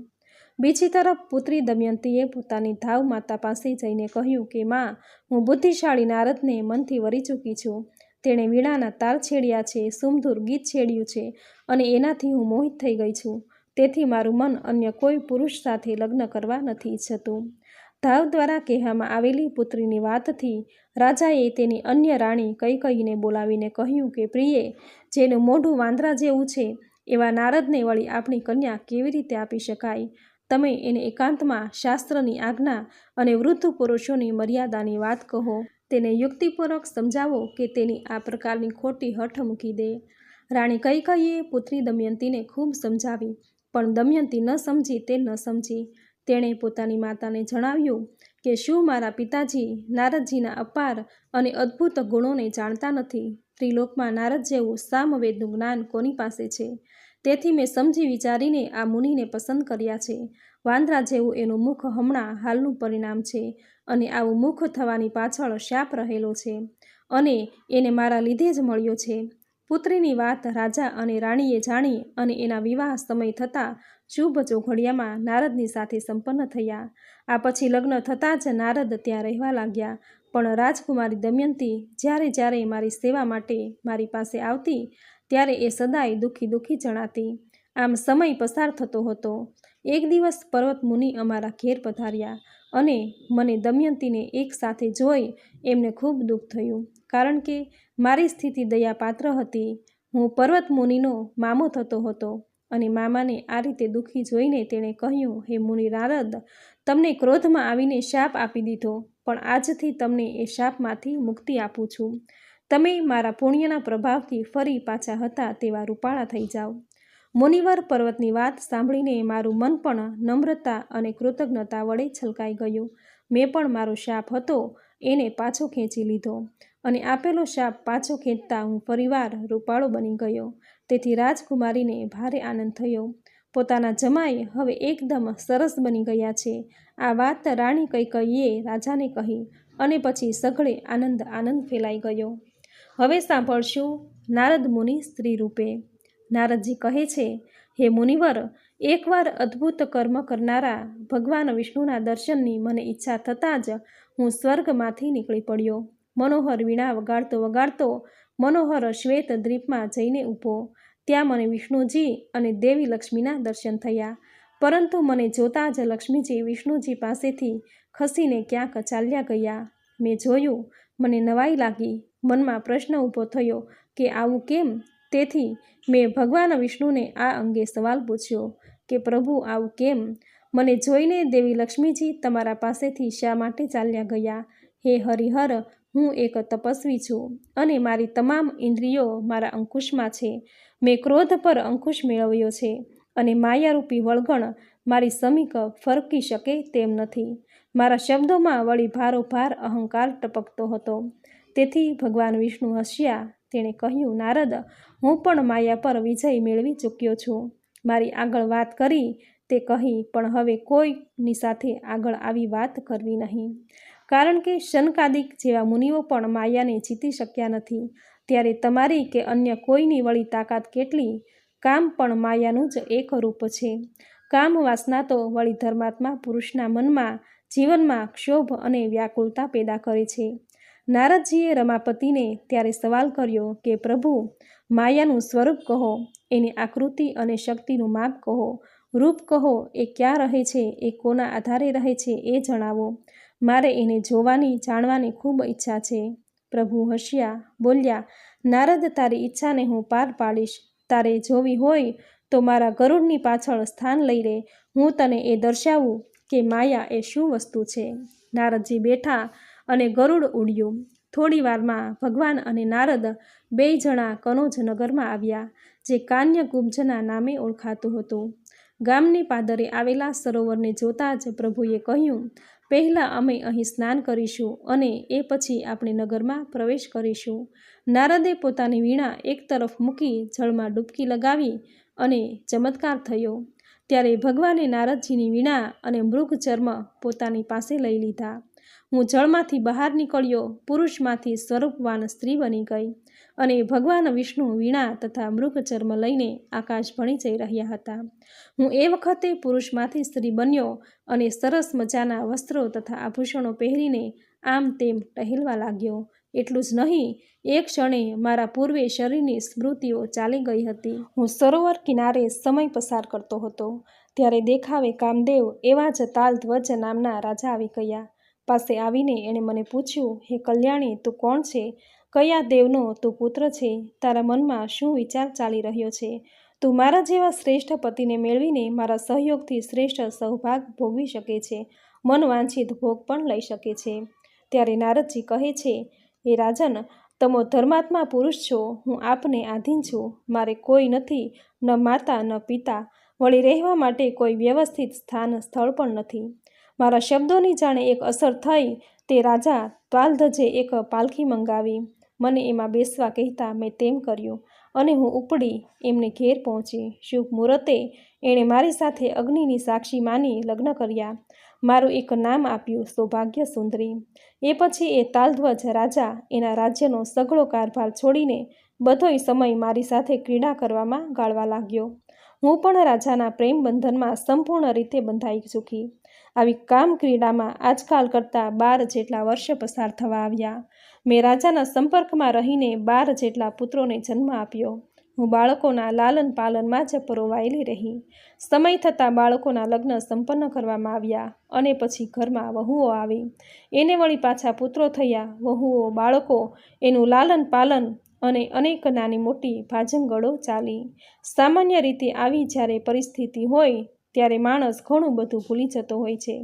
બીજી તરફ પુત્રી દમયંતીએ પોતાની ધાવ માતા પાસે જઈને કહ્યું કે માં, હું બુદ્ધિશાળી નારદને મનથી વરી ચૂકી છું. તેણે વીણાના તાલ છેડ્યા છે, સુમધુર ગીત છેડ્યું છે અને એનાથી હું મોહિત થઈ ગઈ છું. તેથી મારું મન અન્ય કોઈ પુરુષ સાથે લગ્ન કરવા નથી ઈચ્છતું. ધાવ દ્વારા કહેવામાં આવેલી પુત્રીની વાતથી રાજાએ તેની અન્ય રાણી કૈકેયીને બોલાવીને કહ્યું કે પ્રિયે, જેનું મોઢું વાંદરા જેવું છે એવા નારદને વળી આપણી કન્યા કેવી રીતે આપી શકાય? તમે એને એકાંતમાં શાસ્ત્રની આજ્ઞા અને વૃદ્ધ પુરુષોની મર્યાદાની વાત કહો. તેને યુક્તિપૂર્વક સમજાવો કે તેની આ પ્રકારની ખોટી હઠ મૂકી દે. રાણી કૈકેયીએ પુત્રી દમયંતીને ખૂબ સમજાવી, પણ દમયંતી ન સમજી તે ન સમજી. તેણે પોતાની માતાને જણાવ્યું કે શું મારા પિતાજી નારદજીના અપાર અને અદ્ભુત ગુણોને જાણતા નથી? ત્રિલોકમાં નારદ જેવું સામવેદનું જ્ઞાન કોની પાસે છે? તેથી મેં સમજી વિચારીને આ મુનિને પસંદ કર્યા છે. વાંદરા જેવું એનું મુખ હમણાં હાલનું પરિણામ છે અને આવું મુખ થવાની પાછળ શાપ રહેલો છે અને એને મારા લીધે જ મળ્યો છે. પુત્રીની વાત રાજા અને રાણીએ જાણી અને એના વિવાહ સમય થતાં શુભ ચોઘડિયામાં નારદની સાથે સંપન્ન થયા. આ પછી લગ્ન થતાં જ નારદ ત્યાં રહેવા લાગ્યા. પણ રાજકુમારી દમયંતી જ્યારે જ્યારે મારી સેવા માટે મારી પાસે આવતી ત્યારે એ સદાય દુઃખી દુઃખી જણાતી. આમ સમય પસાર થતો હતો. એક દિવસ પર્વત મુનિ અમારા ઘેર પધાર્યા અને મને દમયંતીને એક સાથે જોઈ એમને ખૂબ દુઃખ થયું, કારણ કે મારી સ્થિતિ દયાપાત્ર હતી. હું પર્વત મુનિનો મામો થતો હતો અને મામાને આ રીતે દુઃખી જોઈને તેણે કહ્યું, હે મુનિ નારદ, તમને ક્રોધમાં આવીને શાપ આપી દીધો, પણ આજથી તમને એ શાપમાંથી મુક્તિ આપું છું. તમે મારા પુણ્યના પ્રભાવથી ફરી પાછા હતા તેવા રૂપાળા થઈ જાઓ. મુનિવર પર્વતની વાત સાંભળીને મારું મન પણ નમ્રતા અને કૃતજ્ઞતા વડે છલકાઈ ગયું. મેં પણ મારો શાપ હતો એને પાછો ખેંચી લીધો અને આપેલો શાપ પાછો ખેંચતા હું ફરીવાર રૂપાળો બની ગયો. તેથી રાજકુમારીને ભારે આનંદ થયો. પોતાના જમાઈ હવે એકદમ સરસ બની ગયા છે. આ વાત રાણી કૈકેયીએ રાજાને કહી અને પછી સઘળે આનંદ આનંદ ફેલાઈ ગયો. હવે સાંભળશું નારદ મુનિ સ્ત્રી રૂપે. નારદજી કહે છે, હે મુનિવર, એકવાર અદ્ભુત કર્મ કરનારા ભગવાન વિષ્ણુના દર્શનની મને ઈચ્છા થતાં જ હું સ્વર્ગમાંથી નીકળી પડ્યો. મનોહર વીણા વગાડતો વગાડતો મનોહર શ્વેત દ્વીપમાં જઈને ઊભો. ત્યાં મને વિષ્ણુજી અને દેવી લક્ષ્મીના દર્શન થયા. પરંતુ મને જોતાં જ લક્ષ્મીજી વિષ્ણુજી પાસેથી ખસીને ક્યાંક ચાલ્યા ગયા. મેં જોયું, મને નવાઈ લાગી. મનમાં પ્રશ્ન ઊભો થયો કે આવું કેમ? તેથી મેં ભગવાન વિષ્ણુને આ અંગે સવાલ પૂછ્યો કે પ્રભુ, આવું કેમ? મને જોઈને દેવી લક્ષ્મીજી તમારા પાસેથી શા માટે ચાલ્યા ગયા? હે હરિહર, હું એક તપસ્વી છું અને મારી તમામ ઇન્દ્રિયો મારા અંકુશમાં છે. મેં ક્રોધ પર અંકુશ મેળવ્યો છે અને માયારૂપી વળગણ મારી સમીપ ફરકી શકે તેમ નથી. મારા શબ્દોમાં વળી ભારોભાર અહંકાર ટપકતો હતો. તેથી ભગવાન વિષ્ણુ હસ્યા. તેણે કહ્યું, નારદ, હું પણ માયા પર વિજય મેળવી ચૂક્યો છું. મારી આગળ વાત કરી તે કહી, પણ હવે કોઈની સાથે આગળ આવી વાત કરવી નહીં, કારણ કે શનકાદિક જેવા મુનિઓ પણ માયાને જીતી શક્યા નથી. ત્યારે તમારી કે અન્ય કોઈની વળી તાકાત કેટલી? કામ પણ માયાનું જ એક રૂપ છે. કામ વાસના તો વળી ધર્માત્મા પુરુષના મનમાં જીવનમાં ક્ષોભ અને વ્યાકુળતા પેદા કરે છે. નારદજીએ રમાપતિને ત્યારે સવાલ કર્યો કે પ્રભુ, માયાનું સ્વરૂપ કહો, એની આકૃતિ અને શક્તિનું માપ કહો, રૂપ કહો, એ ક્યાં રહે છે, એ કોના આધારે રહે છે એ જણાવો. મારે એને જોવાની જાણવાની ખૂબ ઈચ્છા છે. પ્રભુ હસ્યા, બોલ્યા, નારદ, તારી ઈચ્છાને હું પાર પાડીશ. તારે જોવી હોય તો મારા ગરુડની પાછળ સ્થાન લઈ લે. હું તને એ દર્શાવું કે માયા એ શું વસ્તુ છે. નારદજી બેઠા અને ગરુડ ઉડ્યું. થોડી વારમાં ભગવાન અને નારદ 2 જણા કનોજ નગરમાં આવ્યા, જે કાન્યકુબ્જના નામે ઓળખાતું હતું. ગામની પાદરે આવેલા સરોવરને જોતાં જ પ્રભુએ કહ્યું, પહેલાં અમે અહીં સ્નાન કરીશું અને એ પછી આપણે નગરમાં પ્રવેશ કરીશું. નારદે પોતાની વીણા એક તરફ મૂકી જળમાં ડૂબકી લગાવી અને ચમત્કાર થયો. ત્યારે ભગવાને નારદજીની વીણા અને મૃગચર્મ પોતાની પાસે લઈ લીધા. હું જળમાંથી બહાર નીકળ્યો, પુરુષમાંથી સ્વરૂપવાન સ્ત્રી બની ગઈ અને ભગવાન વિષ્ણુ વીણા તથા મૃગચર્મ લઈને આકાશ ભણી જઈ રહ્યા હતા. હું એ વખતે પુરુષમાંથી સ્ત્રી બન્યો અને સરસ મજાના વસ્ત્રો તથા આભૂષણો પહેરીને આમ તેમ ટહેલવા લાગ્યો. એટલું જ નહીં, એક ક્ષણે મારા પૂર્વે શરીરની સ્મૃતિઓ ચાલી ગઈ હતી. હું સરોવર કિનારે સમય પસાર કરતો હતો, ત્યારે દેખાવે કામદેવ એવા જ તાલધ્વજ નામના રાજા આવી ગયા. પાસે આવીને એણે મને પૂછ્યું, હે કલ્યાણી, તું કોણ છે? કયા દેવનો તું પુત્ર છે? તારા મનમાં શું વિચાર ચાલી રહ્યો છે? તું મારા જેવા શ્રેષ્ઠ પતિને મેળવીને મારા સહયોગથી શ્રેષ્ઠ સૌભાગ ભોગવી શકે છે, મન વાંછિત ભોગ પણ લઈ શકે છે. ત્યારે નારદજી કહે છે, હે રાજન, તમે ધર્માત્મા પુરુષ છો. હું આપને આધીન છું. મારે કોઈ નથી, ન માતા ન પિતા, વળી રહેવા માટે કોઈ વ્યવસ્થિત સ્થાન સ્થળ પણ નથી. મારા શબ્દોની જાણે એક અસર થઈ તે રાજા ત્વાલધજે એક પાલખી મંગાવી. મને એમાં બેસવા કહેતા મેં તેમ કર્યું અને હું ઉપડી એમને ઘેર પહોંચી. શુભ મુહૂર્તે એણે મારી સાથે અગ્નિની સાક્ષી માની લગ્ન કર્યા. મારું એક નામ આપ્યું, સૌભાગ્ય સુંદરી. એ પછી એ તાલધ્વજ રાજા એના રાજ્યનો સઘળો કારભાર છોડીને બધોય સમય મારી સાથે ક્રીડા કરવામાં ગાળવા લાગ્યો. હું પણ રાજાના પ્રેમ બંધનમાં સંપૂર્ણ રીતે બંધાઈ ચૂકી. આવી કામ ક્રીડામાં આજકાલ કરતાં 12 જેટલા વર્ષ પસાર થવા આવ્યા. મેં રાજાના સંપર્કમાં રહીને 12 જેટલા પુત્રોને જન્મ આપ્યો. હું બાળકોના લાલન પાલનમાં જ પરોવાયેલી રહી. સમય થતાં બાળકોના લગ્ન સંપન્ન કરવામાં આવ્યા અને પછી ઘરમાં વહુઓ આવી. એને વળી પાછા પુત્રો થયા. વહુઓ, બાળકો, એનું લાલન પાલન અને અનેક નાની મોટી ભાજંગળો ચાલી. સામાન્ય રીતે આવી જ્યારે પરિસ્થિતિ હોય ત્યારે માણસ ઘણું બધું ભૂલી જતો હોય છે.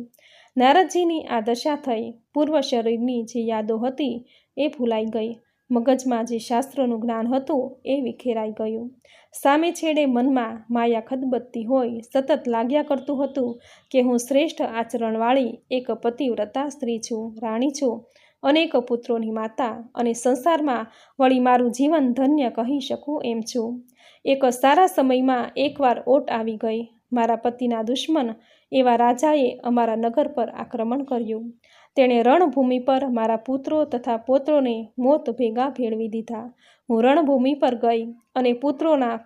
નારદજીની આ દશા થઈ. પૂર્વ શરીરની જે યાદો હતી એ ભૂલાઈ ગઈ. મગજમાં જે શાસ્ત્રોનું જ્ઞાન હતું એ વિખેરાઈ ગયું. સામે છેડે મનમાં માયા ખદબદતી હોય સતત લાગ્યા કરતું હતું કે હું શ્રેષ્ઠ આચરણવાળી એક પતિવ્રતા સ્ત્રી છું, રાણી છું, અનેક પુત્રોની માતા અને સંસારમાં વળી મારું જીવન ધન્ય કહી શકું એમ છું. એક સારા સમયમાં એકવાર ઓટ આવી ગઈ. મારા પતિના દુશ્મન એવા રાજાએ અમારા નગર પર આક્રમણ કર્યું. તેણે રણભૂમિ પર મારા પુત્રો તથા પૌત્રોને મોત ભેગા ભેળવી દીધા. હું રણભૂમિ પર ગઈ અને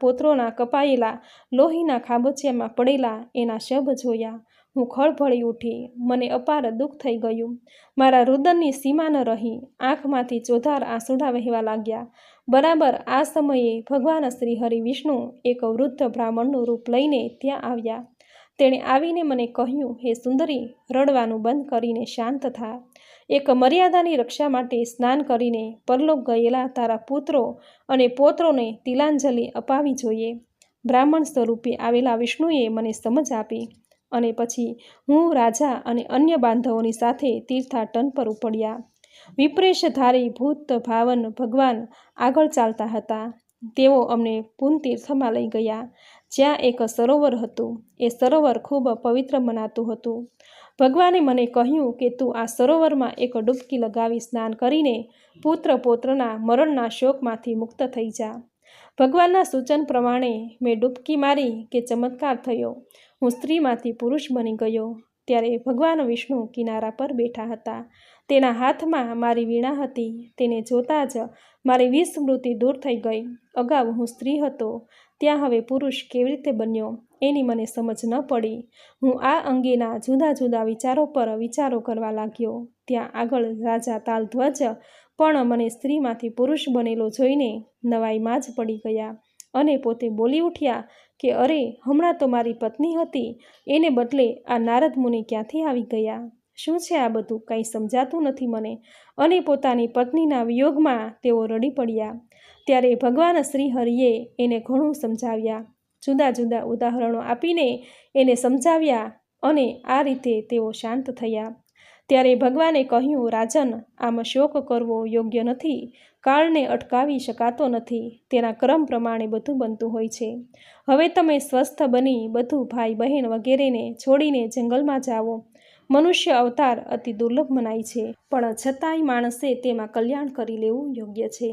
પૌત્રોના કપાયેલા લોહીના ખાબોચિયામાં પડેલા એના શબ જોયા. હું ખળભળી ઉઠી. મને અપાર દુઃખ થઈ ગયું. મારા રુદનની સીમા ન રહી. આંખમાંથી ચોધાર આંસુડા વહેવા લાગ્યા. બરાબર આ સમયે ભગવાન શ્રી હરિ વિષ્ણુ એક વૃદ્ધ બ્રાહ્મણનું રૂપ લઈને ત્યાં આવ્યા. તેણે આવીને મને કહ્યું, હે સુંદરી, રડવાનું બંધ કરીને શાંત થા. એક મર્યાદાની રક્ષા માટે સ્નાન કરીને પરલોક ગયેલા તારા પુત્રો અને પૌત્રોને તિલાંજલિ અપાવી જોઈએ. બ્રાહ્મણ સ્વરૂપે આવેલા વિષ્ણુએ મને સમજ આપી અને પછી હું, રાજા અને અન્ય બાંધવોની સાથે તીર્થાટન પર ઉપડ્યા. વિપ્રેશધારી ભૂત ભાવન ભગવાન આગળ ચાલતા હતા. તેઓ અમને પુનતીર્થમાં લઈ ગયા, જ્યાં એક સરોવર હતું. એ સરોવર ખૂબ પવિત્ર મનાતું હતું. ભગવાને મને કહ્યું કે તું આ સરોવરમાં એક ડૂબકી લગાવી સ્નાન કરીને પુત્ર પૌત્રના મરણના શોકમાંથી મુક્ત થઈ જા. ભગવાનના સૂચન પ્રમાણે મેં ડૂબકી મારી કે ચમત્કાર થયો. હું સ્ત્રીમાંથી પુરુષ બની ગયો. ત્યારે ભગવાન વિષ્ણુ કિનારા પર બેઠા હતા. તેના હાથમાં મારી વીણા હતી. તેને જોતાં જ મારી વિસ્મૃતિ દૂર થઈ ગઈ. અગાઉ હું સ્ત્રી હતો, ત્યાં હવે પુરુષ કેવી રીતે બન્યો એની મને સમજ ન પડી. હું આ અંગેના જુદા જુદા વિચારો પર વિચારો કરવા લાગ્યો. ત્યાં આગળ રાજા તાલધ્વજ પણ મને સ્ત્રીમાંથી પુરુષ બનેલો જોઈને નવાઈમાં જ પડી ગયા અને પોતે બોલી ઉઠ્યા કે અરે, હમણાં તો મારી પત્ની હતી, એને બદલે આ નારદ મુનિ ક્યાંથી આવી ગયા? શું છે આ બધું? કંઈ સમજાતું નથી મને. અને પોતાની પત્નીના વિયોગમાં તેઓ રડી પડ્યા. ત્યારે ભગવાન શ્રી હરિએ એને ઘણું સમજાવ્યા, જુદા જુદા ઉદાહરણો આપીને એને સમજાવ્યા અને આ રીતે તેઓ શાંત થયા. ત્યારે ભગવાને કહ્યું, રાજન, આમ શોક કરવો યોગ્ય નથી. કાળને અટકાવી શકાતો નથી. તેના ક્રમ પ્રમાણે બધું બનતું હોય છે. હવે તમે સ્વસ્થ બની બધું ભાઈ બહેન વગેરેને છોડીને જંગલમાં જાઓ. મનુષ્ય અવતાર અતિ દુર્લભ મનાય છે, પણ છતાંય માણસે તેમાં કલ્યાણ કરી લેવું યોગ્ય છે.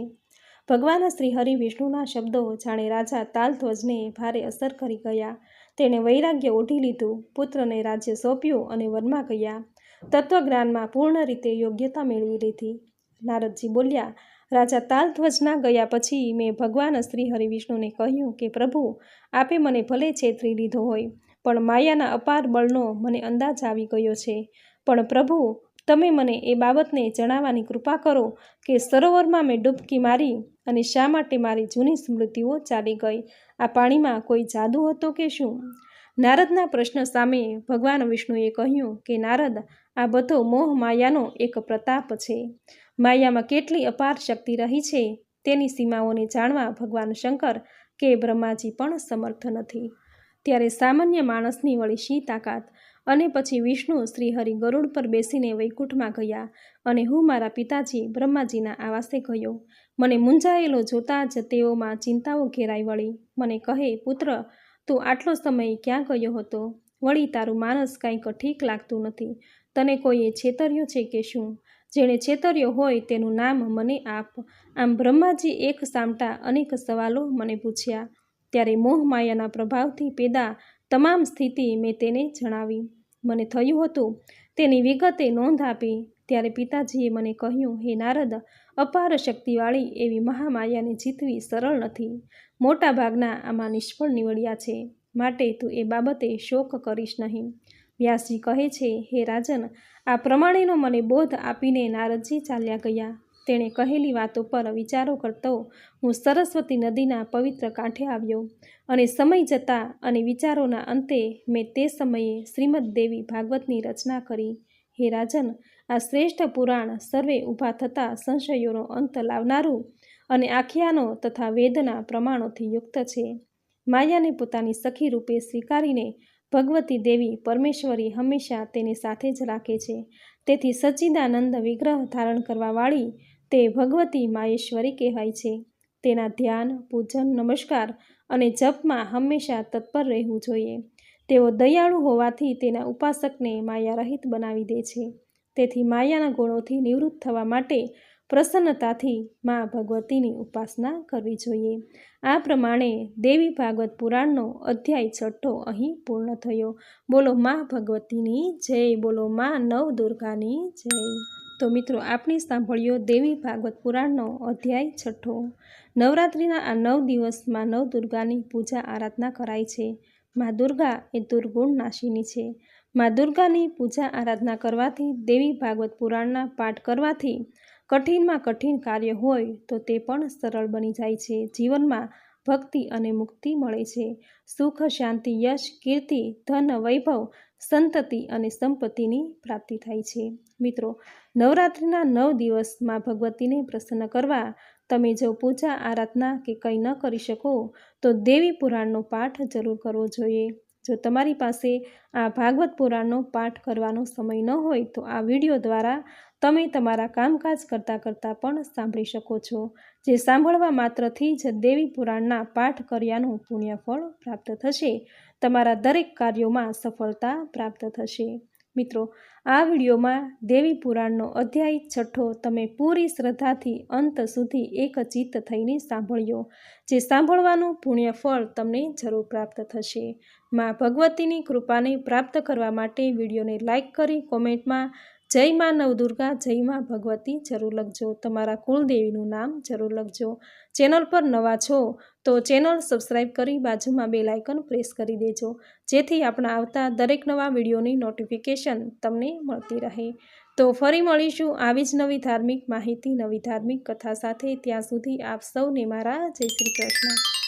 ભગવાન શ્રી હરિ વિષ્ણુના શબ્દો જાણે રાજા તાલધ્વજને ભારે અસર કરી ગયા. તેણે વૈરાગ્ય ઓઢી લીધું, પુત્રને રાજ્ય સોંપ્યું અને વનમાં ગયા. તત્વજ્ઞાનમાં પૂર્ણ રીતે યોગ્યતા મેળવી લીધી. નારદજી બોલ્યા, રાજા તાલધ્વજના ગયા પછી મેં ભગવાન શ્રી હરિવિષ્ણુને કહ્યું કે પ્રભુ, આપે મને ભલે છેતરી લીધો હોય, પણ માયાના અપાર બળનો મને અંદાજ આવી ગયો છે. પણ પ્રભુ, તમે મને એ બાબતને જણાવવાની કૃપા કરો કે સરોવરમાં મેં ડૂબકી મારી અને શા માટે મારી જૂની સ્મૃતિઓ ચાલી ગઈ? આ પાણીમાં કોઈ જાદુ હતો કે શું? નારદના પ્રશ્ન સામે ભગવાન વિષ્ણુએ કહ્યું કે નારદ, આ બધો મોહ માયાનો એક પ્રતાપ છે. માયામાં કેટલી અપાર શક્તિ રહી છે તેની સીમાઓને જાણવા ભગવાન શંકર કે બ્રહ્માજી પણ સમર્થ નથી. ત્યારે સામાન્ય માણસની વળી શી તાકાત? અને પછી વિષ્ણુ શ્રી હરિ ગરુડ પર બેસીને વૈકુંઠમાં ગયા અને હું મારા પિતાજી બ્રહ્માજીના આવાસે ગયો. મને મૂંઝાયેલો જોતાં જ તેઓમાં ચિંતાઓ ઘેરાઈ વળી. મને કહે, પુત્ર, તું આટલો સમય ક્યાં ગયો હતો? વળી તારું માનસ કંઈક ઠીક લાગતું નથી. તને કોઈએ છેતર્યો છે કે શું? જેણે છેતર્યો હોય તેનું નામ મને આપ. આમ બ્રહ્માજી એક સામટા અનેક સવાલો મને પૂછ્યા. ત્યારે મોહ માયાના પ્રભાવથી પેદા તમામ સ્થિતિ મેં તેને જણાવી. મને થયું હતું તેની વિગતે નોંધ આપી. ત્યારે પિતાજીએ મને કહ્યું, હે નારદ, અપાર શક્તિવાળી એવી મહામાયાને જીતવી સરળ નથી. મોટા ભાગના આમાં નિષ્ફળ નીવડ્યા છે. માટે તું એ બાબતે શોક કરીશ નહીં. વ્યાસજી કહે છે, હે રાજન, આ પ્રમાણેનો મને બોધ આપીને નારદજી ચાલ્યા ગયા. તેણે કહેલી વાતો પર વિચારો કરતો હું સરસ્વતી નદીના પવિત્ર કાંઠે આવ્યો અને સમય જતાં અને વિચારોના અંતે મેં તે સમયે શ્રીમદ દેવી ભાગવતની રચના કરી. હે રાજન, આ શ્રેષ્ઠ પુરાણ સર્વે ઊભા થતા સંશયોનો અંત લાવનારું અને આખ્યાનો તથા વેદના પ્રમાણોથી યુક્ત છે. માયાને પોતાની સખી રૂપે સ્વીકારીને ભગવતી દેવી પરમેશ્વરી હંમેશા તેની સાથે જ રાખે છે. તેથી સચ્ચિદાનંદ વિગ્રહ ધારણ કરવાવાળી તે ભગવતી માયેશ્વરી કહેવાય છે. તેના ધ્યાન, પૂજન, નમસ્કાર અને જપમાં હંમેશા તત્પર રહેવું જોઈએ. તેઓ દયાળુ હોવાથી તેના ઉપાસકને માયા રહિત બનાવી દે છે. તેથી માયાના ગુણોથી નિવૃત્ત થવા માટે પ્રસન્નતાથી મા ભગવતીની ઉપાસના કરવી જોઈએ. આ પ્રમાણે દેવી ભાગવત પુરાણનો અધ્યાય 6 અહીં પૂર્ણ થયો. બોલો મા ભગવતીની જય, બોલો મા નવદુર્ગાની જય. તો મિત્રો, આપણે સાંભળ્યો દેવી ભાગવત પુરાણનો અધ્યાય 6. નવરાત્રિના આ 9 દિવસમાં નવદુર્ગાની પૂજા આરાધના કરાય છે. મા દુર્ગા એ દુર્ગુણ નાશિની છે. મા દુર્ગાની પૂજા આરાધના કરવાથી, દેવી ભાગવત પુરાણના પાઠ કરવાથી કઠિનમાં કઠિન કાર્ય હોય તો તે પણ સરળ બની જાય છે. જીવનમાં ભક્તિ અને મુક્તિ મળે છે. સુખ, શાંતિ, યશ, કીર્તિ, ધન, વૈભવ, સંતતિ અને સંપત્તિની પ્રાપ્તિ થાય છે. મિત્રો, નવરાત્રિના 9 દિવસ મા ભગવતીને પ્રસન્ન કરવા તમે જો પૂજા આરાધના કે કંઈ ન કરી શકો તો દેવી પુરાણનો પાઠ જરૂર કરવો જોઈએ. જો તમારી પાસે આ ભાગવત પુરાણનો પાઠ કરવાનો સમય ન હોય તો આ વિડીયો દ્વારા તમે તમારા કામકાજ કરતાં પણ સાંભળી શકો છો. જે સાંભળવા માત્રથી જ દેવી પુરાણના પાઠ કર્યાનું પુણ્યફળ પ્રાપ્ત થશે. તમારા દરેક કાર્યોમાં સફળતા પ્રાપ્ત થશે. મિત્રો, આ વિડીયોમાં દેવી પુરાણનો અધ્યાય 6 તમે પૂરી શ્રદ્ધાથી અંત સુધી એકચિત્ત થઈને સાંભળ્યો. જે સાંભળવાનું પુણ્યફળ તમને જરૂર પ્રાપ્ત થશે. મા ભગવતીની કૃપાને પ્રાપ્ત કરવા માટે વિડીયોને લાઈક કરી કોમેન્ટમાં જય મા નવદુર્ગા, જય મા ભગવતી જરૂર લખજો. તમારા કુળદેવીનું નામ જરૂર લખજો. ચેનલ પર નવા છો તો ચેનલ સબસ્ક્રાઈબ કરી બાજુમાં બેલ આઇકન પ્રેસ કરી દેજો, જેથી આપણા આવતા દરેક નવા વિડીયોની નોટિફિકેશન તમને મળતી રહે. તો ફરી મળીશું આવી જ નવી ધાર્મિક માહિતી, નવી ધાર્મિક કથા સાથે. ત્યાં સુધી આપ સૌને મારા જય શ્રી કૃષ્ણ.